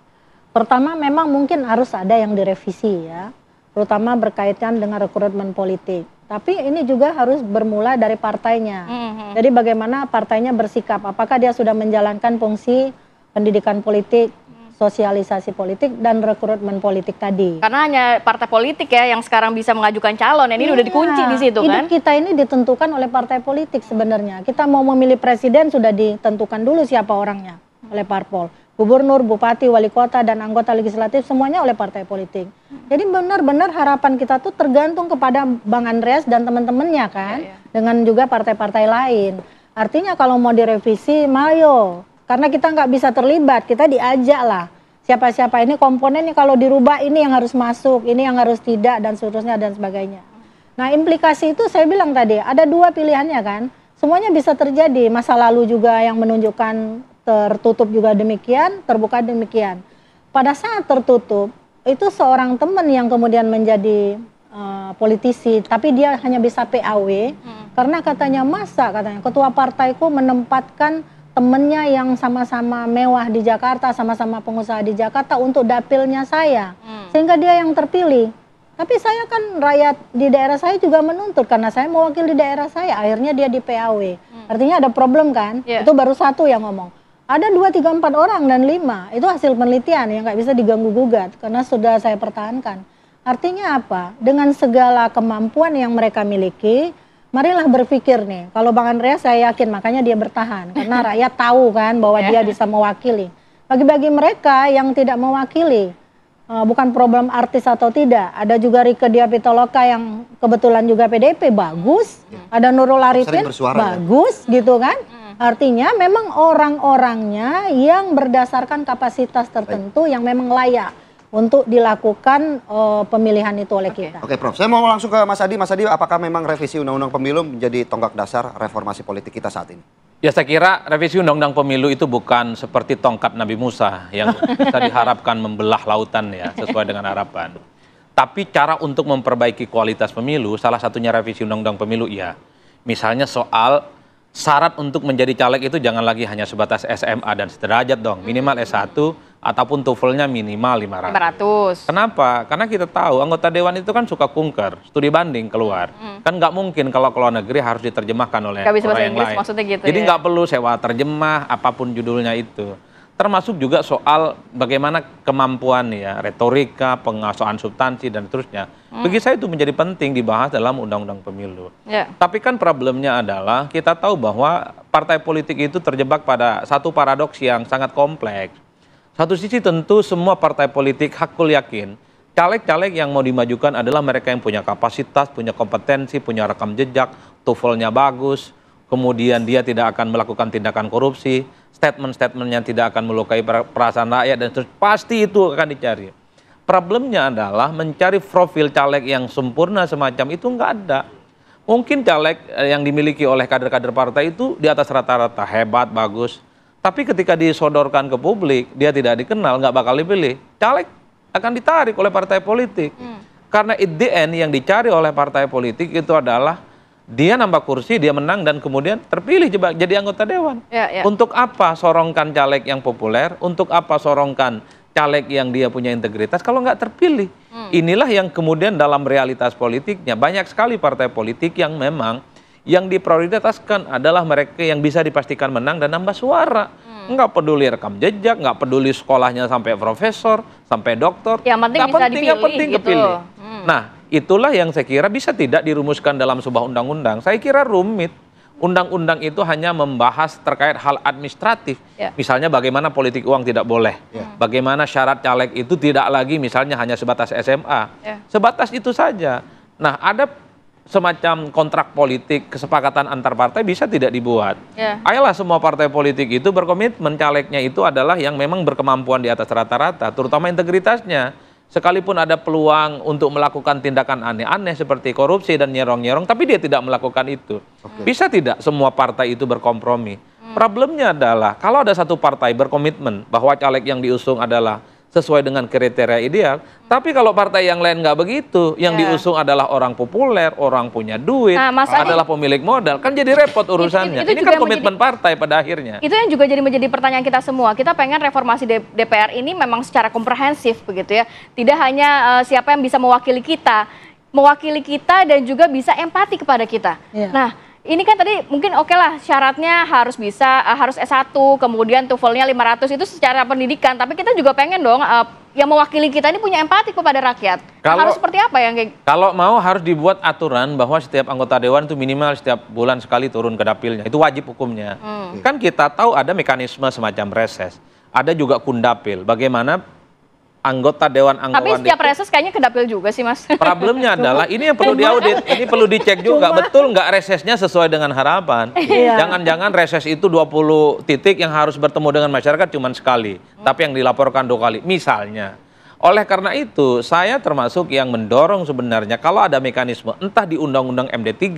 pertama memang mungkin harus ada yang direvisi ya. Terutama berkaitan dengan rekrutmen politik. Tapi ini juga harus bermula dari partainya. Jadi bagaimana partainya bersikap, apakah dia sudah menjalankan fungsi pendidikan politik, sosialisasi politik, dan rekrutmen politik tadi. Karena hanya partai politik ya yang sekarang bisa mengajukan calon, ini udah dikunci di situ kan? Hidup kita ini ditentukan oleh partai politik sebenarnya. Kita mau memilih presiden sudah ditentukan dulu siapa orangnya oleh parpol. Gubernur, bupati, wali kota, dan anggota legislatif semuanya oleh partai politik. Jadi benar-benar harapan kita tuh tergantung kepada Bang Andreas dan teman-temannya kan, dengan juga partai-partai lain. Artinya kalau mau direvisi, mayo. Karena kita nggak bisa terlibat, kita diajak lah. Siapa-siapa ini komponennya kalau dirubah ini yang harus masuk, ini yang harus tidak, dan seterusnya dan sebagainya. Nah implikasi itu saya bilang tadi, ada dua pilihannya kan. Semuanya bisa terjadi, masa lalu juga yang menunjukkan tertutup juga demikian, terbuka demikian. Pada saat tertutup, itu seorang teman yang kemudian menjadi politisi, tapi dia hanya bisa PAW, karena katanya ketua partaiku menempatkan temennya yang sama-sama mewah di Jakarta, sama-sama pengusaha di Jakarta untuk dapilnya saya, sehingga dia yang terpilih. Tapi saya kan rakyat di daerah saya juga menuntut, karena saya mewakili daerah saya, akhirnya dia di PAW. Artinya ada problem kan, itu baru satu yang ngomong. Ada 2, 3, 4 orang dan 5, itu hasil penelitian yang nggak bisa diganggu-gugat karena sudah saya pertahankan. Artinya apa? Dengan segala kemampuan yang mereka miliki, marilah berpikir nih, kalau Bang Andreas saya yakin makanya dia bertahan, karena rakyat tahu kan bahwa dia bisa mewakili. Bagi-bagi mereka yang tidak mewakili, bukan problem artis atau tidak, ada juga Rieke Diah Pitaloka yang kebetulan juga PDIP, bagus, ada Nurul Arifin, bagus gitu kan. Artinya memang orang-orangnya yang berdasarkan kapasitas tertentu yang memang layak untuk dilakukan pemilihan itu oleh kita. Oke Prof, saya mau langsung ke Mas Adi. Mas Adi, apakah memang revisi Undang-Undang Pemilu menjadi tonggak dasar reformasi politik kita saat ini? Ya saya kira revisi Undang-Undang Pemilu itu bukan seperti tongkat Nabi Musa yang bisa diharapkan membelah lautan ya sesuai dengan harapan. Tapi cara untuk memperbaiki kualitas pemilu, salah satunya revisi Undang-Undang Pemilu ya. Misalnya soal syarat untuk menjadi caleg itu jangan lagi hanya sebatas SMA dan sederajat dong, minimal S1 ataupun TOEFL-nya minimal 500. Kenapa? Karena kita tahu anggota dewan itu kan suka kunker, studi banding keluar. Kan nggak mungkin kalau ke luar negeri harus diterjemahkan oleh orang yang lain. Gitu jadi nggak perlu sewa terjemah apapun judulnya itu. Termasuk juga soal bagaimana kemampuan ya, retorika, penguasaan substansi dan seterusnya. Bagi saya itu menjadi penting dibahas dalam Undang-Undang Pemilu. Tapi kan problemnya adalah kita tahu bahwa partai politik itu terjebak pada satu paradoks yang sangat kompleks. Satu sisi tentu semua partai politik hakul yakin caleg-caleg yang mau dimajukan adalah mereka yang punya kapasitas, punya kompetensi, punya rekam jejak, TOEFL-nya bagus, kemudian dia tidak akan melakukan tindakan korupsi, statement-statementnya tidak akan melukai perasaan rakyat, dan terus pasti itu akan dicari. Problemnya adalah mencari profil caleg yang sempurna semacam itu nggak ada. Mungkin caleg yang dimiliki oleh kader-kader partai itu di atas rata-rata, hebat, bagus. Tapi ketika disodorkan ke publik, dia tidak dikenal, nggak bakal dipilih. Caleg akan ditarik oleh partai politik. Karena at the end yang dicari oleh partai politik itu adalah dia nambah kursi, dia menang, dan kemudian terpilih jadi anggota dewan. Untuk apa sorongkan caleg yang populer? Untuk apa sorongkan caleg yang dia punya integritas kalau nggak terpilih? Inilah yang kemudian dalam realitas politiknya banyak sekali partai politik yang memang yang diprioritaskan adalah mereka yang bisa dipastikan menang dan nambah suara. Nggak peduli rekam jejak, nggak peduli sekolahnya sampai profesor, sampai doktor. Yang penting bisa dipilih yang penting gitu. kepilih. Nah, itulah yang saya kira bisa tidak dirumuskan dalam sebuah undang-undang. Saya kira rumit. Undang-undang itu hanya membahas terkait hal administratif. Misalnya bagaimana politik uang tidak boleh. Bagaimana syarat caleg itu tidak lagi misalnya hanya sebatas SMA. Sebatas itu saja. Nah, ada semacam kontrak politik, kesepakatan antar partai bisa tidak dibuat. Ayolah semua partai politik itu berkomitmen calegnya itu adalah yang memang berkemampuan di atas rata-rata, terutama integritasnya. Sekalipun ada peluang untuk melakukan tindakan aneh-aneh seperti korupsi dan nyerong-nyerong, tapi dia tidak melakukan itu. Bisa tidak semua partai itu berkompromi? Problemnya adalah kalau ada satu partai berkomitmen bahwa caleg yang diusung adalah sesuai dengan kriteria ideal, tapi kalau partai yang lain nggak begitu, yang diusung adalah orang populer, orang punya duit, adalah pemilik modal, kan jadi repot urusannya. Ini kan komitmen partai pada akhirnya. Itu yang juga menjadi pertanyaan kita semua. Kita pengen reformasi DPR ini memang secara komprehensif begitu ya. Tidak hanya siapa yang bisa mewakili kita dan juga bisa empati kepada kita. Nah, ini kan tadi mungkin oke lah syaratnya harus S1, kemudian TOEFL-nya 500 itu secara pendidikan, tapi kita juga pengen dong yang mewakili kita ini punya empati kepada rakyat. Harus seperti apa yang kayak? Kalau mau harus dibuat aturan bahwa setiap anggota dewan itu minimal setiap bulan sekali turun ke dapilnya. Itu wajib hukumnya. Kan kita tahu ada mekanisme semacam reses. Ada juga kundapil. Bagaimana anggota dewan Tapi setiap reses kayaknya ke dapil juga sih, Mas. Problemnya adalah ini yang perlu diaudit, ini perlu dicek juga, betul nggak resesnya sesuai dengan harapan. Jangan-jangan reses itu 20 titik yang harus bertemu dengan masyarakat cuma sekali, tapi yang dilaporkan 2 kali, misalnya. Oleh karena itu, saya termasuk yang mendorong sebenarnya kalau ada mekanisme, entah di Undang-Undang MD3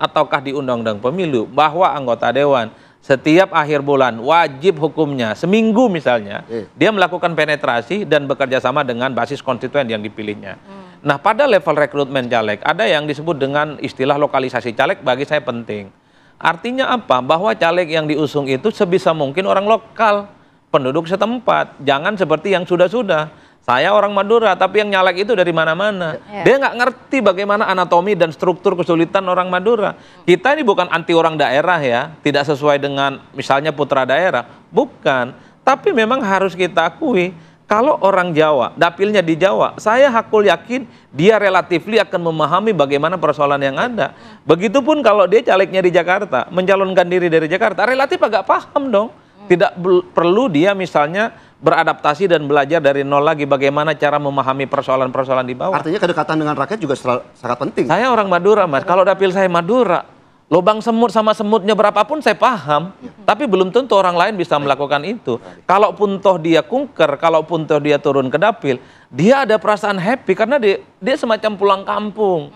ataukah di Undang-Undang Pemilu, bahwa anggota dewan setiap akhir bulan wajib hukumnya seminggu misalnya dia melakukan penetrasi dan bekerja sama dengan basis konstituen yang dipilihnya. Nah, pada level rekrutmen caleg ada yang disebut dengan istilah lokalisasi caleg, bagi saya penting. Artinya apa? Bahwa caleg yang diusung itu sebisa mungkin orang lokal, penduduk setempat, jangan seperti yang sudah-sudah. Saya orang Madura, tapi yang nyalek itu dari mana-mana. Dia nggak ngerti bagaimana anatomi dan struktur kesulitan orang Madura. Kita ini bukan anti orang daerah ya, tidak sesuai dengan misalnya putra daerah. Bukan, tapi memang harus kita akui, kalau orang Jawa, dapilnya di Jawa, saya hakul yakin dia relatif akan memahami bagaimana persoalan yang ada. Begitupun kalau dia calegnya di Jakarta, mencalonkan diri dari Jakarta, relatif agak paham dong. Tidak perlu dia misalnya beradaptasi dan belajar dari nol lagi bagaimana cara memahami persoalan-persoalan di bawah. Artinya kedekatan dengan rakyat juga sangat penting. Saya orang Madura, Mas. Kalau dapil saya Madura, lubang semut sama semutnya berapapun saya paham. Tapi belum tentu orang lain bisa melakukan itu. Kalaupun toh dia kunker, kalaupun toh dia turun ke dapil, dia ada perasaan happy karena dia semacam pulang kampung.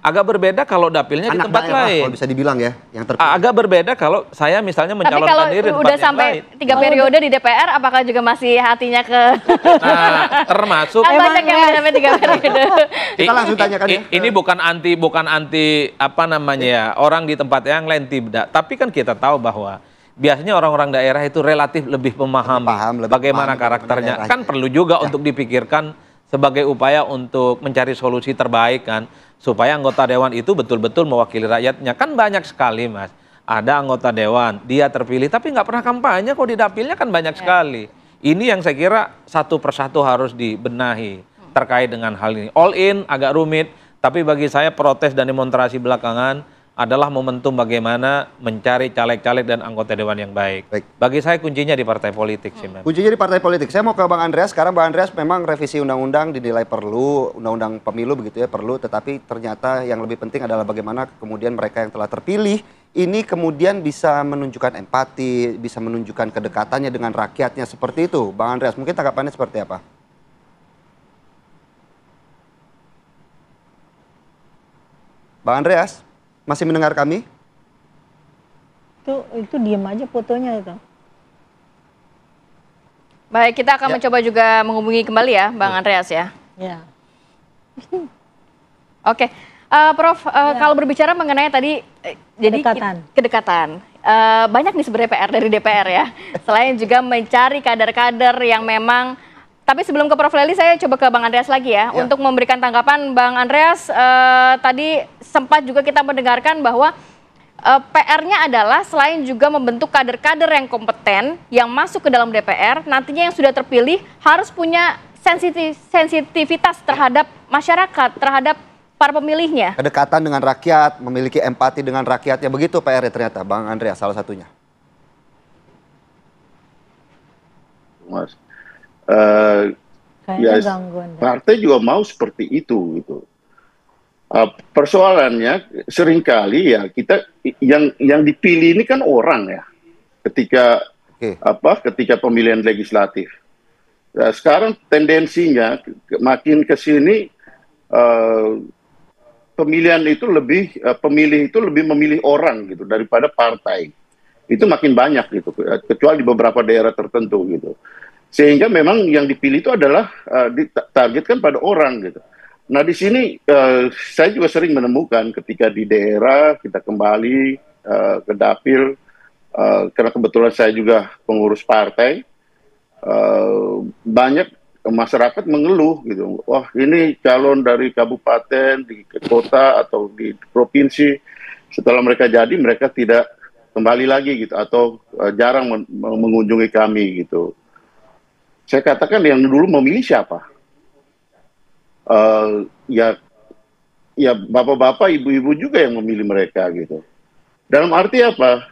Agak berbeda kalau dapilnya di tempat lain. Kalau bisa dibilang ya, yang terpilih. Agak berbeda kalau saya misalnya mencalonkan diri di tempat udah sampai lain. 3 periode di DPR, apakah juga masih hatinya ke? Nah, termasuk. Banyak yang sampai 3 periode. Kita langsung tanyakan. Ini bukan anti apa namanya ya, orang di tempat yang lain tidak. Tapi kan kita tahu bahwa biasanya orang-orang daerah itu relatif lebih memahami bagaimana karakternya. Kan perlu juga untuk dipikirkan sebagai upaya untuk mencari solusi terbaik kan, supaya anggota dewan itu betul-betul mewakili rakyatnya. Kan banyak sekali, Mas. Ada anggota dewan, dia terpilih tapi nggak pernah kampanye, kok di dapilnya kan banyak sekali. Ini yang saya kira satu persatu harus dibenahi terkait dengan hal ini. All in agak rumit, tapi bagi saya protes dan demonstrasi belakangan adalah momentum bagaimana mencari caleg-caleg dan anggota dewan yang baik. Bagi saya kuncinya di partai politik sih, Mas. Kuncinya di partai politik. Saya mau ke Bang Andreas. Sekarang Bang Andreas, memang revisi undang-undang dinilai perlu, undang-undang pemilu begitu ya perlu, tetapi ternyata yang lebih penting adalah bagaimana kemudian mereka yang telah terpilih ini kemudian bisa menunjukkan empati, bisa menunjukkan kedekatannya dengan rakyatnya seperti itu. Bang Andreas, mungkin tanggapannya seperti apa? Bang Andreas? Masih mendengar kami? Itu diem aja fotonya itu. Baik, kita akan mencoba juga menghubungi kembali ya, Bang Andreas ya. Ya. Oke, Prof, kalau berbicara mengenai tadi, jadi kedekatan. Banyak nih sebenarnya PR dari DPR ya. Selain juga mencari kader-kader yang memang, tapi sebelum ke Prof Lely, saya coba ke Bang Andreas lagi ya. Untuk memberikan tanggapan, Bang Andreas, tadi sempat juga kita mendengarkan bahwa PR-nya adalah selain juga membentuk kader-kader yang kompeten yang masuk ke dalam DPR, nantinya yang sudah terpilih harus punya sensitivitas terhadap masyarakat, terhadap para pemilihnya. Kedekatan dengan rakyat, memiliki empati dengan rakyat, ya begitu PR-nya ternyata, Bang Andreas salah satunya. Mas, ya, partai juga mau seperti itu gitu. Persoalannya seringkali ya kita yang dipilih ini kan orang ya ketika pemilihan legislatif. Nah, sekarang tendensinya makin ke sini pemilihan itu pemilih itu lebih memilih orang gitu daripada partai. Itu makin banyak gitu, kecuali di beberapa daerah tertentu gitu. Sehingga memang yang dipilih itu adalah ditargetkan pada orang gitu. Nah di sini saya juga sering menemukan ketika di daerah kita kembali ke dapil, karena kebetulan saya juga pengurus partai, banyak masyarakat mengeluh gitu, wah ini calon dari kabupaten, di kota atau di provinsi, setelah mereka jadi mereka tidak kembali lagi gitu, atau jarang mengunjungi kami gitu. Saya katakan yang dulu memilih siapa? Ya bapak-bapak, ibu-ibu juga yang memilih mereka gitu. Dalam arti apa?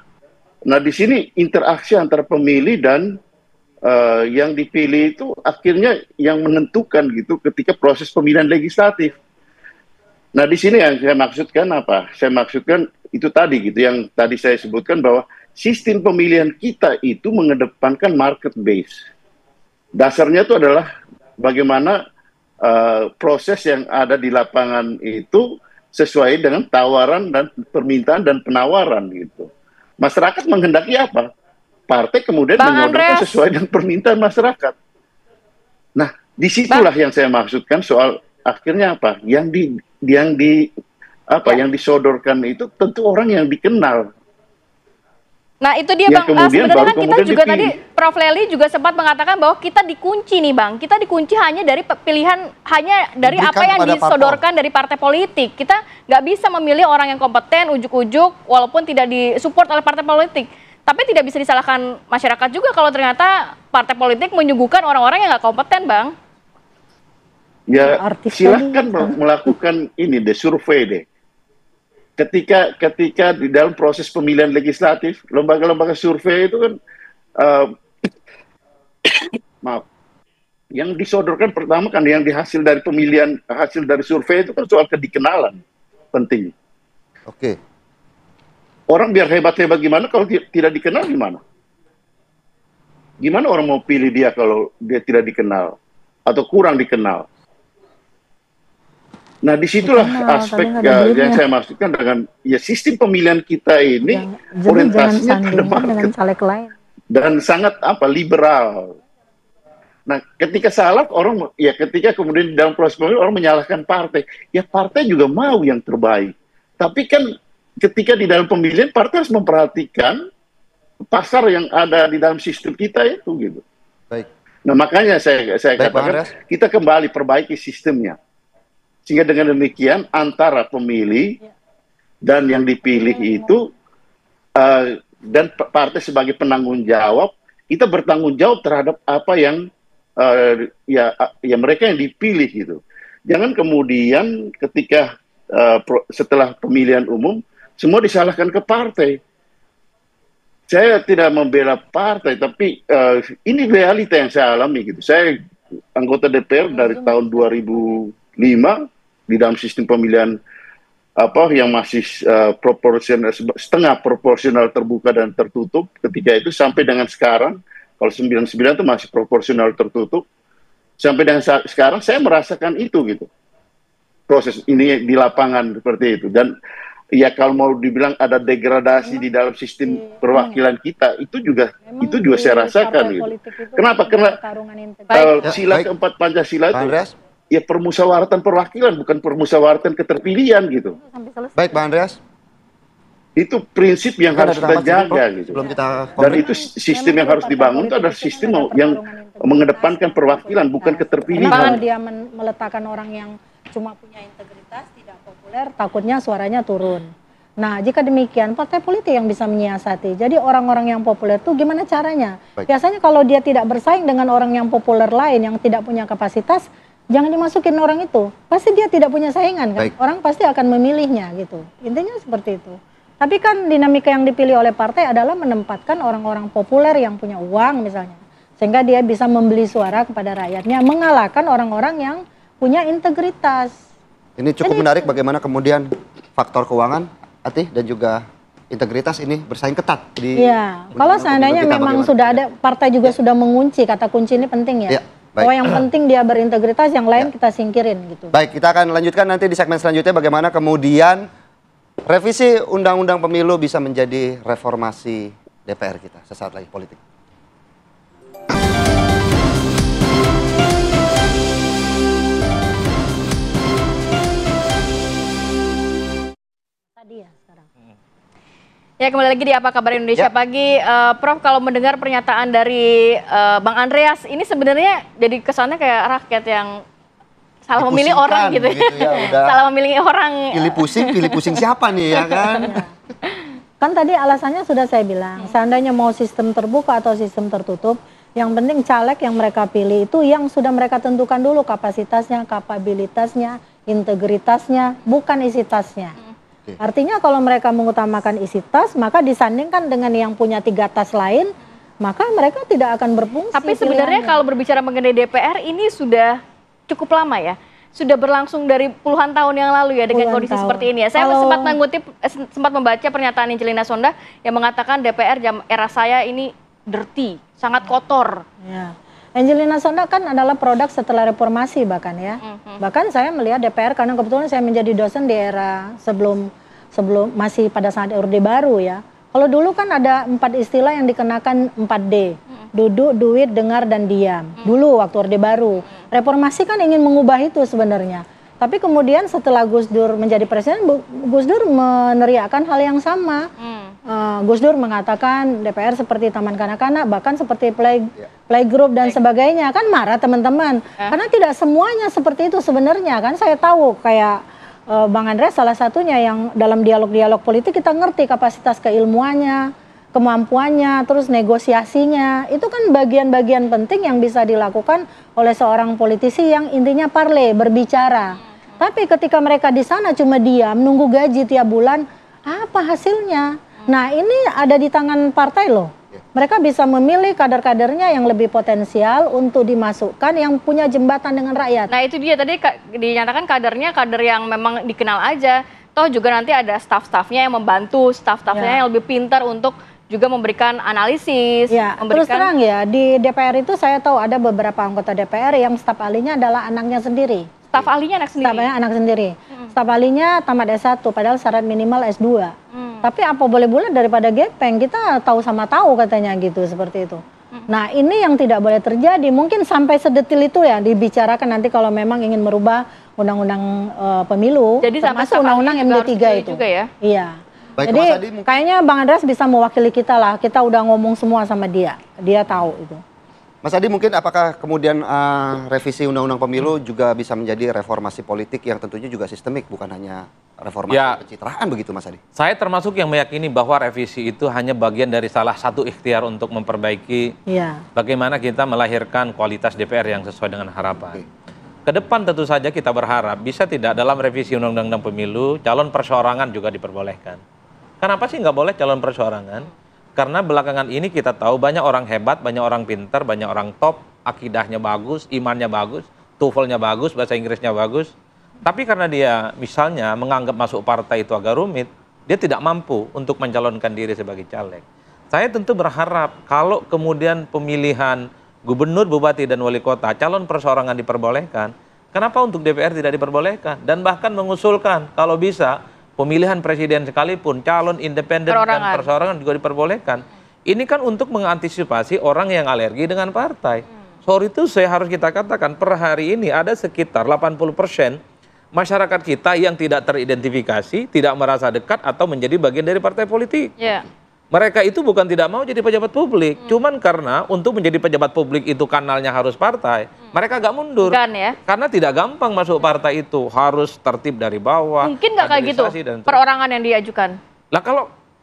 Nah di sini interaksi antara pemilih dan yang dipilih itu akhirnya yang menentukan gitu ketika proses pemilihan legislatif. Nah di sini yang saya maksudkan apa? Saya maksudkan itu tadi gitu, yang tadi saya sebutkan bahwa sistem pemilihan kita itu mengedepankan market base. Dasarnya itu adalah bagaimana proses yang ada di lapangan itu sesuai dengan tawaran dan permintaan dan penawaran gitu. Masyarakat menghendaki apa? Partai kemudian menyodorkan sesuai dengan permintaan masyarakat. Nah, disitulah yang saya maksudkan soal akhirnya apa? Yang disodorkan itu tentu orang yang dikenal. Nah itu dia Bang, sebenarnya kan kita juga tadi Prof Lely juga sempat mengatakan bahwa kita dikunci nih Bang, kita dikunci hanya dari pilihan, hanya dari apa yang disodorkan dari partai politik. Kita nggak bisa memilih orang yang kompeten ujuk-ujuk walaupun tidak disupport oleh partai politik. Tapi tidak bisa disalahkan masyarakat juga kalau ternyata partai politik menyuguhkan orang-orang yang nggak kompeten Bang. Ya silahkan melakukan ini deh, survei deh. Ketika di dalam proses pemilihan legislatif, lembaga-lembaga survei itu kan maaf, yang disodorkan pertama kan yang hasil dari pemilihan, hasil dari survei itu kan soal kedikenalan penting. Oke. Orang biar hebat-hebat gimana kalau tidak dikenal gimana? Gimana orang mau pilih dia kalau dia tidak dikenal atau kurang dikenal? Nah disitulah aspek yang saya maksudkan dengan ya sistem pemilihan kita ini orientasinya pada market dan sangat liberal. Nah ketika salah orang ya ketika kemudian dalam proses pemilihan orang menyalahkan partai, ya partai juga mau yang terbaik. Tapi kan ketika di dalam pemilihan partai harus memperhatikan pasar yang ada di dalam sistem kita itu gitu. Baik. Nah makanya saya katakan kita kembali perbaiki sistemnya. Sehingga dengan demikian antara pemilih dan yang dipilih itu dan partai sebagai penanggung jawab, kita bertanggung jawab terhadap apa yang ya mereka yang dipilih gitu. Jangan kemudian ketika setelah pemilihan umum semua disalahkan ke partai. Saya tidak membela partai, tapi ini realita yang saya alami gitu. Saya anggota DPR dari tahun 2005 di dalam sistem pemilihan yang masih proporsional, setengah proporsional terbuka dan tertutup ketika itu sampai dengan sekarang. Kalau 99 itu masih proporsional tertutup, sampai dengan sekarang saya merasakan itu gitu, proses ini di lapangan seperti itu. Dan ya kalau mau dibilang ada degradasi di dalam sistem perwakilan kita, itu juga saya rasakan gitu. Kenapa? Karena sila keempat Pancasila itu ya permusyawaratan perwakilan, bukan permusyawaratan keterpilihan gitu. Baik, Bang Andreas. Itu prinsip yang harus kita jaga gitu. Dan itu sistem yang harus dibangun itu adalah sistem yang mengedepankan perwakilan, bukan keterpilihan. Kalau dia meletakkan orang yang cuma punya integritas, tidak populer, takutnya suaranya turun. Nah, jika demikian, partai politik yang bisa menyiasati. Jadi orang-orang yang populer itu gimana caranya? Biasanya kalau dia tidak bersaing dengan orang yang populer lain yang tidak punya kapasitas, jangan dimasukin orang itu. Pasti dia tidak punya saingan kan? Orang pasti akan memilihnya gitu. Intinya seperti itu. Tapi kan dinamika yang dipilih oleh partai adalah menempatkan orang-orang populer yang punya uang misalnya. Sehingga dia bisa membeli suara kepada rakyatnya, mengalahkan orang-orang yang punya integritas. Ini cukup menarik bagaimana kemudian faktor keuangan, Atih, dan juga integritas ini bersaing ketat. Iya, kalau seandainya memang sudah ada, partai juga sudah mengunci, kata kunci ini penting ya. Bahwa yang penting dia berintegritas, yang lain kita singkirin gitu. Baik, kita akan lanjutkan nanti di segmen selanjutnya bagaimana kemudian revisi Undang-Undang Pemilu bisa menjadi reformasi DPR kita. Sesaat lagi politik. Ya, kembali lagi di Apa Kabar Indonesia Pagi. Prof, kalau mendengar pernyataan dari Bang Andreas, ini sebenarnya jadi kesannya kayak rakyat yang salah memilih orang gitu ya. Salah memilih orang. Pilih pusing siapa nih ya kan? Kan tadi alasannya sudah saya bilang, seandainya mau sistem terbuka atau sistem tertutup, yang penting caleg yang mereka pilih itu yang sudah mereka tentukan dulu kapasitasnya, kapabilitasnya, integritasnya, bukan isi tasnya. Artinya kalau mereka mengutamakan isi tas, maka disandingkan dengan yang punya 3 tas lain, maka mereka tidak akan berfungsi. Tapi sebenarnya kalau berbicara mengenai DPR ini sudah cukup lama ya, sudah berlangsung dari puluhan tahun yang lalu ya dengan kondisi seperti ini ya. Saya sempat membaca pernyataan Angelina Sondah yang mengatakan DPR era saya ini dirty, sangat kotor. Ya. Angelina Sondah kan adalah produk setelah reformasi bahkan ya. Bahkan saya melihat DPR karena kebetulan saya menjadi dosen di era sebelum masih pada saat Orde Baru ya. Kalau dulu kan ada 4 istilah yang dikenakan 4D. Duduk, duit, dengar, dan diam. Dulu waktu Orde Baru. Reformasi kan ingin mengubah itu sebenarnya. Tapi kemudian setelah Gus Dur menjadi presiden, Gus Dur meneriakkan hal yang sama. Gus Dur mengatakan DPR seperti taman kanak-kanak, bahkan seperti playgroup dan sebagainya. Kan marah teman-teman. Karena tidak semuanya seperti itu sebenarnya kan. Saya tahu kayak Bang Andreas salah satunya yang dalam dialog-dialog politik kita ngerti kapasitas keilmuannya, kemampuannya, terus negosiasinya. Itu kan bagian-bagian penting yang bisa dilakukan oleh seorang politisi yang intinya parley, berbicara. Tapi ketika mereka di sana cuma diam, nunggu gaji tiap bulan, apa hasilnya? Nah, ini ada di tangan partai loh. Mereka bisa memilih kader-kadernya yang lebih potensial untuk dimasukkan yang punya jembatan dengan rakyat. Nah, itu dia tadi dinyatakan kadernya kader yang memang dikenal aja. Toh juga nanti ada staf-stafnya yang membantu, staf-stafnya yang lebih pintar untuk juga memberikan analisis. Ya, terus terang ya, di DPR itu saya tahu ada beberapa anggota DPR yang staf ahlinya adalah anaknya sendiri. Staf ahlinya anak sendiri? Staf anak sendiri. Staf ahlinya tamat S1, padahal syarat minimal S2. Tapi apa boleh bulat daripada gepeng, kita tahu sama tahu katanya gitu, seperti itu. Nah, ini yang tidak boleh terjadi, mungkin sampai sedetil itu ya dibicarakan nanti kalau memang ingin merubah undang-undang pemilu, jadi termasuk undang-undang MD3 itu. Juga ya? Iya. Baik, jadi Mas Adi, kayaknya Bang Andreas bisa mewakili kita lah, kita udah ngomong semua sama dia tahu itu. Mas Adi, mungkin apakah kemudian revisi Undang-Undang Pemilu juga bisa menjadi reformasi politik yang tentunya juga sistemik, bukan hanya reformasi pencitraan begitu, Mas Adi? Saya termasuk yang meyakini bahwa revisi itu hanya bagian dari salah satu ikhtiar untuk memperbaiki bagaimana kita melahirkan kualitas DPR yang sesuai dengan harapan. Kedepan tentu saja kita berharap bisa tidak dalam revisi Undang-Undang Pemilu calon perseorangan juga diperbolehkan. Kenapa sih nggak boleh calon perseorangan? Karena belakangan ini kita tahu banyak orang hebat, banyak orang pintar, banyak orang top, akidahnya bagus, imannya bagus, TOEFL-nya bagus, bahasa Inggrisnya bagus. Tapi karena dia misalnya menganggap masuk partai itu agak rumit, dia tidak mampu untuk mencalonkan diri sebagai caleg. Saya tentu berharap kalau kemudian pemilihan gubernur, bupati, dan wali kota, calon perseorangan diperbolehkan, kenapa untuk DPR tidak diperbolehkan? Dan bahkan mengusulkan kalau bisa pemilihan presiden sekalipun, calon independen dan perseorangan juga diperbolehkan. Ini kan untuk mengantisipasi orang yang alergi dengan partai. Sorry itu saya harus kita katakan, per hari ini ada sekitar 80% masyarakat kita yang tidak teridentifikasi, tidak merasa dekat atau menjadi bagian dari partai politik. Mereka itu bukan tidak mau jadi pejabat publik, cuman karena untuk menjadi pejabat publik itu kanalnya harus partai, mereka agak mundur. Karena tidak gampang masuk partai itu, harus tertib dari bawah. Mungkin nggak kayak gitu perorangan yang diajukan? Lah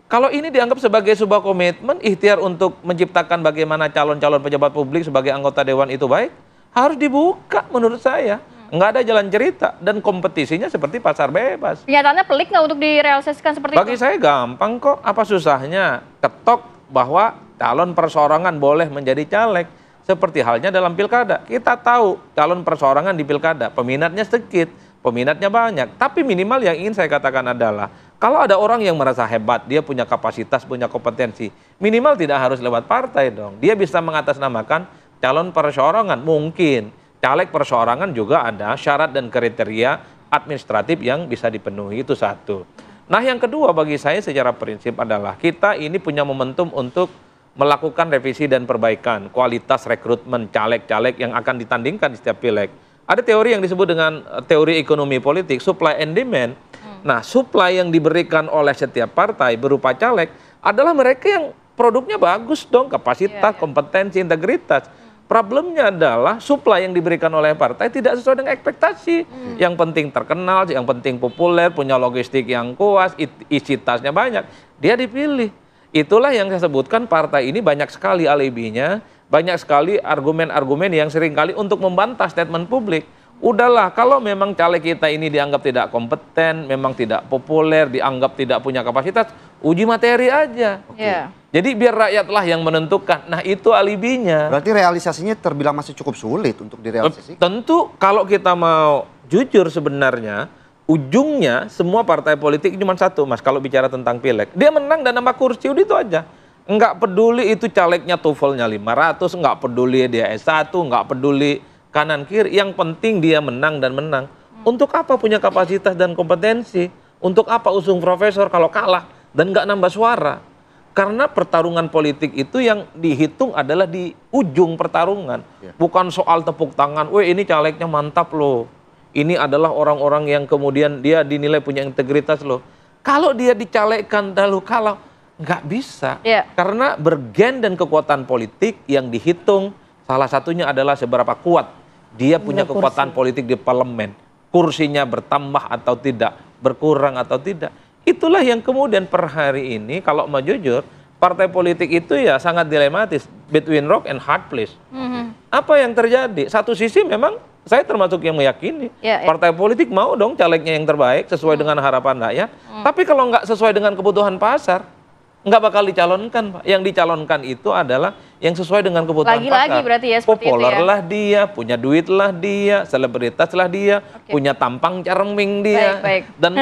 kalau ini dianggap sebagai sebuah komitmen, ikhtiar untuk menciptakan bagaimana calon-calon pejabat publik sebagai anggota dewan itu baik, harus dibuka menurut saya. Nggak ada jalan cerita, dan kompetisinya seperti pasar bebas. Kenyataannya pelik nggak untuk direalisasikan seperti itu? Bagi saya gampang kok, apa susahnya? Ketok bahwa calon perseorangan boleh menjadi caleg. Seperti halnya dalam pilkada. Kita tahu calon perseorangan di pilkada, peminatnya sedikit, peminatnya banyak. Tapi minimal yang ingin saya katakan adalah, kalau ada orang yang merasa hebat, dia punya kapasitas, punya kompetensi, minimal tidak harus lewat partai dong. Dia bisa mengatasnamakan calon perseorangan, mungkin. Caleg perseorangan juga ada syarat dan kriteria administratif yang bisa dipenuhi, itu satu. Nah yang kedua bagi saya secara prinsip adalah kita ini punya momentum untuk melakukan revisi dan perbaikan kualitas rekrutmen caleg-caleg yang akan ditandingkan di setiap pileg. Ada teori yang disebut dengan teori ekonomi politik, supply and demand. Nah supply yang diberikan oleh setiap partai berupa caleg adalah mereka yang produknya bagus dong, kapasitas, kompetensi, integritas. Problemnya adalah supply yang diberikan oleh partai tidak sesuai dengan ekspektasi. Yang penting terkenal, yang penting populer, punya logistik yang kuat, isi tasnya banyak, dia dipilih. Itulah yang saya sebutkan, partai ini banyak sekali alibinya, banyak sekali argumen-argumen yang seringkali untuk membantah statement publik. Udahlah, kalau memang caleg kita ini dianggap tidak kompeten, memang tidak populer, dianggap tidak punya kapasitas, uji materi aja. Jadi biar rakyatlah yang menentukan. Nah itu alibinya. Berarti realisasinya terbilang masih cukup sulit untuk direalisasikan. Tentu kalau kita mau jujur sebenarnya, ujungnya semua partai politik cuma satu mas, kalau bicara tentang pileg. Dia menang dan nambah kursi, udah itu aja. Nggak peduli itu calegnya TOEFL-nya 500, nggak peduli dia S1, nggak peduli kanan kiri. Yang penting dia menang dan menang. Untuk apa punya kapasitas dan kompetensi? Untuk apa usung profesor kalau kalah dan nggak nambah suara? Karena pertarungan politik itu yang dihitung adalah di ujung pertarungan. Bukan soal tepuk tangan, weh ini calegnya mantap loh. Ini adalah orang-orang yang kemudian dia dinilai punya integritas loh. Kalau dia dicalegkan lalu kalah, nggak bisa. Karena bergen dan kekuatan politik yang dihitung, salah satunya adalah seberapa kuat dia punya kekuatan politik di parlemen. Kursinya bertambah atau tidak, berkurang atau tidak. Itulah yang kemudian per hari ini kalau mau jujur, partai politik itu ya sangat dilematis, between rock and hard place. Apa yang terjadi? Satu sisi memang saya termasuk yang meyakini partai politik mau dong calegnya yang terbaik sesuai dengan harapan rakyat. Tapi kalau nggak sesuai dengan kebutuhan pasar, nggak bakal dicalonkan, Pak. Yang dicalonkan itu adalah yang sesuai dengan kebutuhan pasar. Berarti ya seperti populer itu ya. lah dia, punya duit lah dia, selebritas lah dia, punya tampang charming dia. Dan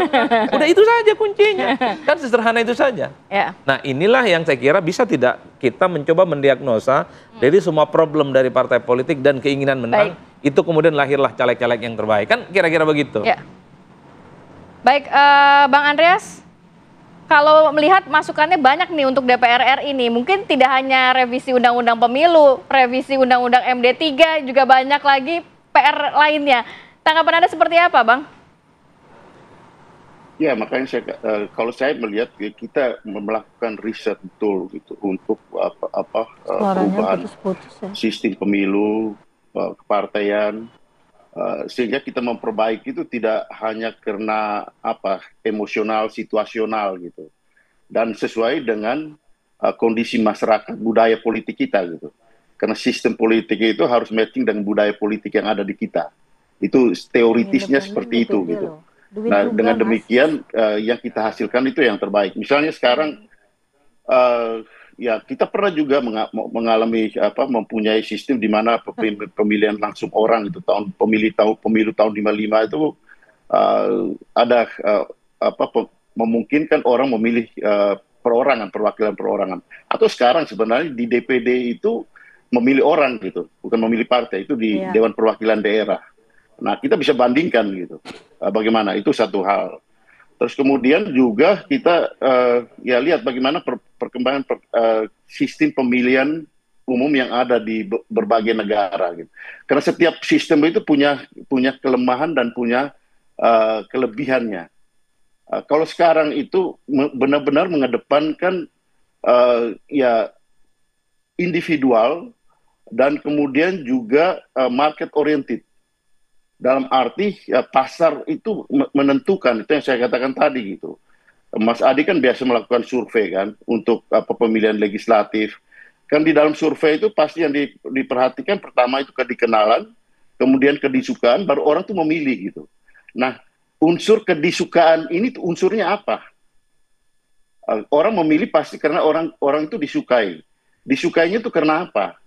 udah itu saja kuncinya. Kan sederhana itu saja. Nah inilah yang saya kira bisa tidak kita mencoba mendiagnosa dari semua problem dari partai politik dan keinginan menang, itu kemudian lahirlah caleg-caleg yang terbaik. Kan kira-kira begitu. Baik, Bang Andreas. Kalau melihat masukannya banyak nih untuk DPR RI ini, mungkin tidak hanya revisi Undang-Undang Pemilu, revisi Undang-Undang MD3, juga banyak lagi PR lainnya. Tanggapan Anda seperti apa, Bang? Ya, makanya kalau saya melihat kita melakukan riset betul gitu untuk perubahan sistem pemilu, kepartaian, sehingga kita memperbaiki itu tidak hanya karena emosional, situasional gitu, dan sesuai dengan kondisi masyarakat, budaya politik kita gitu. Karena sistem politik itu harus matching dengan budaya politik yang ada di kita. Itu teoritisnya seperti itu gitu. Nah dengan demikian yang kita hasilkan itu yang terbaik. Misalnya sekarang ya kita pernah juga mengalami mempunyai sistem di mana pemilihan langsung orang itu pemilu tahun 55 itu ada memungkinkan orang memilih perorangan, perwakilan perorangan. Atau sekarang sebenarnya di DPD itu memilih orang gitu, bukan memilih partai, itu di Dewan Perwakilan Daerah. Nah kita bisa bandingkan gitu, bagaimana itu satu hal. Terus kemudian juga kita ya lihat bagaimana perkembangan sistem pemilihan umum yang ada di berbagai negara gitu. Karena setiap sistem itu punya kelemahan dan punya kelebihannya. Kalau sekarang itu benar-benar mengedepankan ya individual dan kemudian juga market oriented. Dalam arti ya, pasar itu menentukan, itu yang saya katakan tadi gitu. Mas Adi kan biasa melakukan survei kan untuk pemilihan legislatif. Kan di dalam survei itu pasti yang diperhatikan pertama itu kedikenalan, kemudian kedisukaan, baru orang tuh memilih gitu. Nah, unsur kedisukaan ini tuh unsurnya apa? Orang memilih pasti karena orang itu disukai. Disukainya itu karena apa?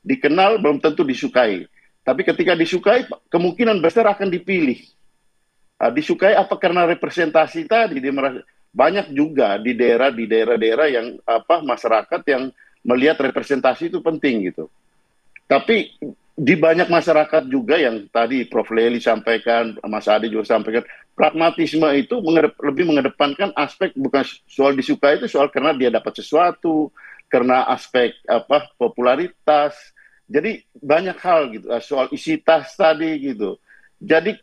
Dikenal belum tentu disukai. Tapi ketika disukai, kemungkinan besar akan dipilih. Disukai apa karena representasi tadi? Banyak juga di daerah-daerah yang masyarakat yang melihat representasi itu penting gitu. Tapi di banyak masyarakat juga yang tadi Prof. Lely sampaikan, Mas Adi juga sampaikan, pragmatisme itu lebih mengedepankan aspek bukan soal disukai, itu soal karena dia dapat sesuatu, karena aspek popularitas. Jadi banyak hal gitu, soal isi tas tadi gitu. Jadi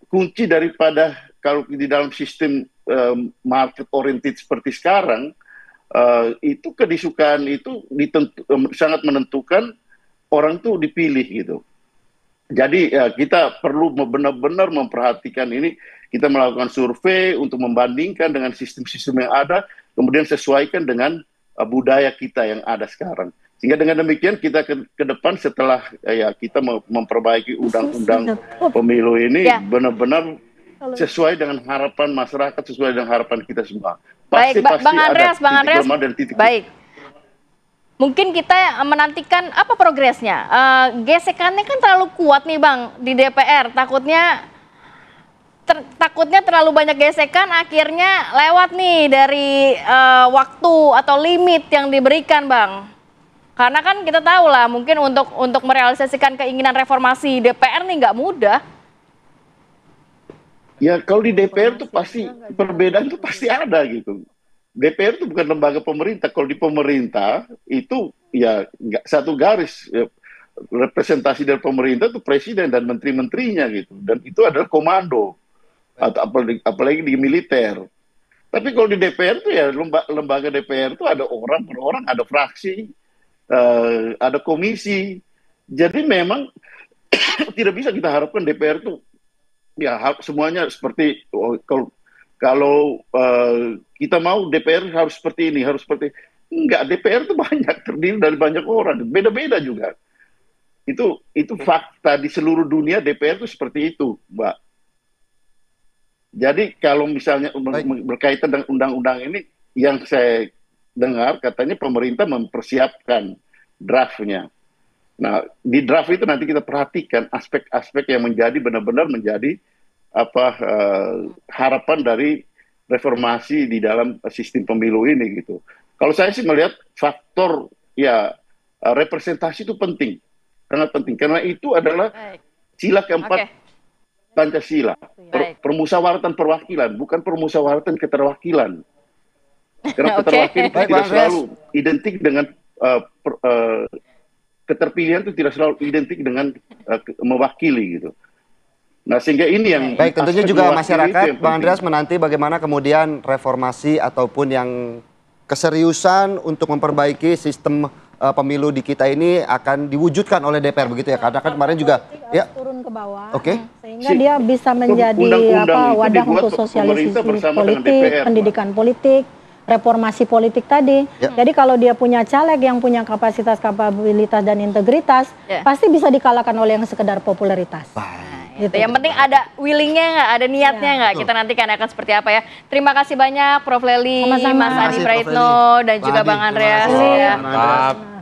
kunci daripada kalau di dalam sistem market oriented seperti sekarang, itu kedisukaan itu sangat menentukan orang tuh dipilih gitu. Jadi kita perlu benar-benar memperhatikan ini. Kita melakukan survei untuk membandingkan dengan sistem-sistem yang ada, kemudian sesuaikan dengan budaya kita yang ada sekarang. Sehingga dengan demikian kita ke depan setelah kita memperbaiki undang-undang pemilu ini benar-benar sesuai dengan harapan masyarakat, sesuai dengan harapan kita semua. Baik, Bang Andreas, baik. Mungkin kita menantikan apa progresnya. Gesekannya kan terlalu kuat nih Bang di DPR. Takutnya terlalu banyak gesekan, akhirnya lewat nih dari waktu atau limit yang diberikan Bang. Karena kan kita tahu lah, mungkin untuk merealisasikan keinginan reformasi DPR nih nggak mudah. Ya kalau di DPR tuh pasti perbedaan tuh pasti ada gitu. DPR itu bukan lembaga pemerintah. Kalau di pemerintah itu ya nggak satu garis. Ya, representasi dari pemerintah itu presiden dan menteri-menterinya gitu. Dan itu adalah komando. Atau apalagi di militer. Tapi kalau di DPR itu ya lembaga DPR itu ada orang per orang, ada fraksi, ada komisi. Jadi memang tidak bisa kita harapkan DPR itu ya semuanya seperti kalau kita mau DPR harus seperti ini, harus seperti enggak. DPR itu banyak, terdiri dari banyak orang, beda-beda juga. Itu fakta di seluruh dunia. DPR itu seperti itu, Mbak. Jadi kalau misalnya berkaitan dengan undang-undang ini, yang saya dengar katanya pemerintah mempersiapkan draftnya. Nah, di draft itu nanti kita perhatikan aspek-aspek yang menjadi benar-benar menjadi harapan dari reformasi di dalam sistem pemilu ini gitu. Kalau saya sih melihat faktor ya representasi itu penting, sangat penting, karena itu adalah sila keempat Pancasila, permusyawaratan perwakilan, bukan permusyawaratan keterwakilan. Karena keterwakilan itu tidak selalu identik dengan keterpilihan, itu tidak selalu identik dengan mewakili gitu. Nah sehingga ini yang baik, tentunya juga masyarakat, Bang Andreas, menanti bagaimana kemudian reformasi ataupun yang keseriusan untuk memperbaiki sistem pemilu di kita ini akan diwujudkan oleh DPR begitu ya, karena kan kemarin juga ya turun ke bawah, oke, sehingga dia bisa menjadi wadah untuk sosialisasi politik, pendidikan politik, reformasi politik tadi. Jadi kalau dia punya caleg yang punya kapasitas, kapabilitas dan integritas, pasti bisa dikalahkan oleh yang sekedar popularitas. Gitu. Yang penting ada willingnya nggak, ada niatnya nggak. Kita nantikan akan seperti apa ya. Terima kasih banyak Prof. Lely, Mas Adi Praitno, dan juga Bang Andreas ya.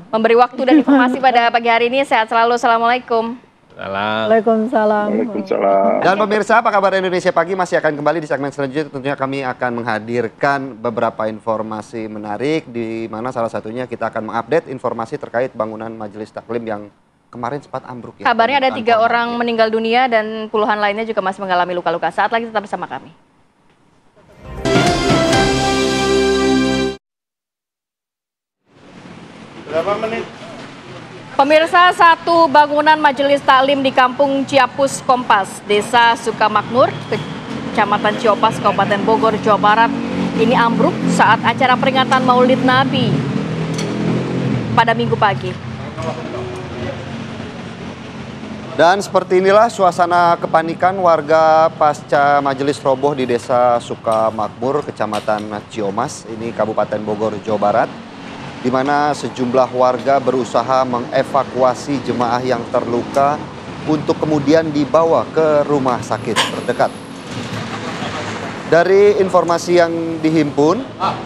Memberi waktu dan informasi pada pagi hari ini. Sehat selalu. Assalamualaikum. Waalaikumsalam. Dan pemirsa, apa kabar Indonesia Pagi masih akan kembali di segmen selanjutnya. Tentunya kami akan menghadirkan beberapa informasi menarik, di mana salah satunya kita akan mengupdate informasi terkait bangunan Majelis Taklim yang kemarin sempat ambruk ya. Kabarnya ada 3 orang meninggal dunia dan puluhan lainnya juga masih mengalami luka-luka. Saat lagi tetap bersama kami. Pemirsa, satu bangunan majelis taklim di Kampung Ciapus Kompas, Desa Sukamakmur, Kecamatan Ciopas, Kabupaten Bogor, Jawa Barat, ini ambruk saat acara peringatan Maulid Nabi pada Minggu pagi. Dan seperti inilah suasana kepanikan warga pasca majelis roboh di Desa Sukamakmur, Kecamatan Ciomas, ini Kabupaten Bogor, Jawa Barat, di mana sejumlah warga berusaha mengevakuasi jemaah yang terluka untuk kemudian dibawa ke rumah sakit terdekat. Dari informasi yang dihimpun,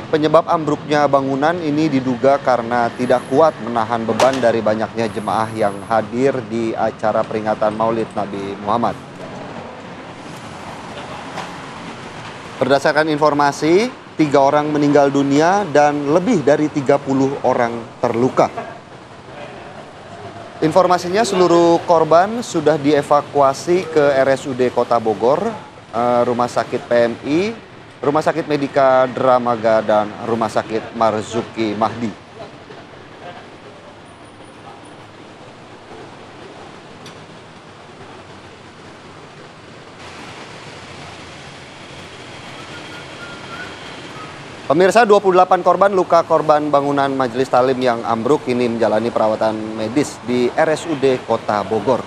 penyebab ambruknya bangunan ini diduga karena tidak kuat menahan beban dari banyaknya jemaah yang hadir di acara peringatan Maulid Nabi Muhammad. Berdasarkan informasi, 3 orang meninggal dunia dan lebih dari 30 orang terluka. Informasinya seluruh korban sudah dievakuasi ke RSUD Kota Bogor, Rumah Sakit PMI, Rumah Sakit Medika Dramaga, dan Rumah Sakit Marzuki Mahdi. Pemirsa, 28 korban luka korban bangunan majelis taklim yang ambruk ini menjalani perawatan medis di RSUD Kota Bogor.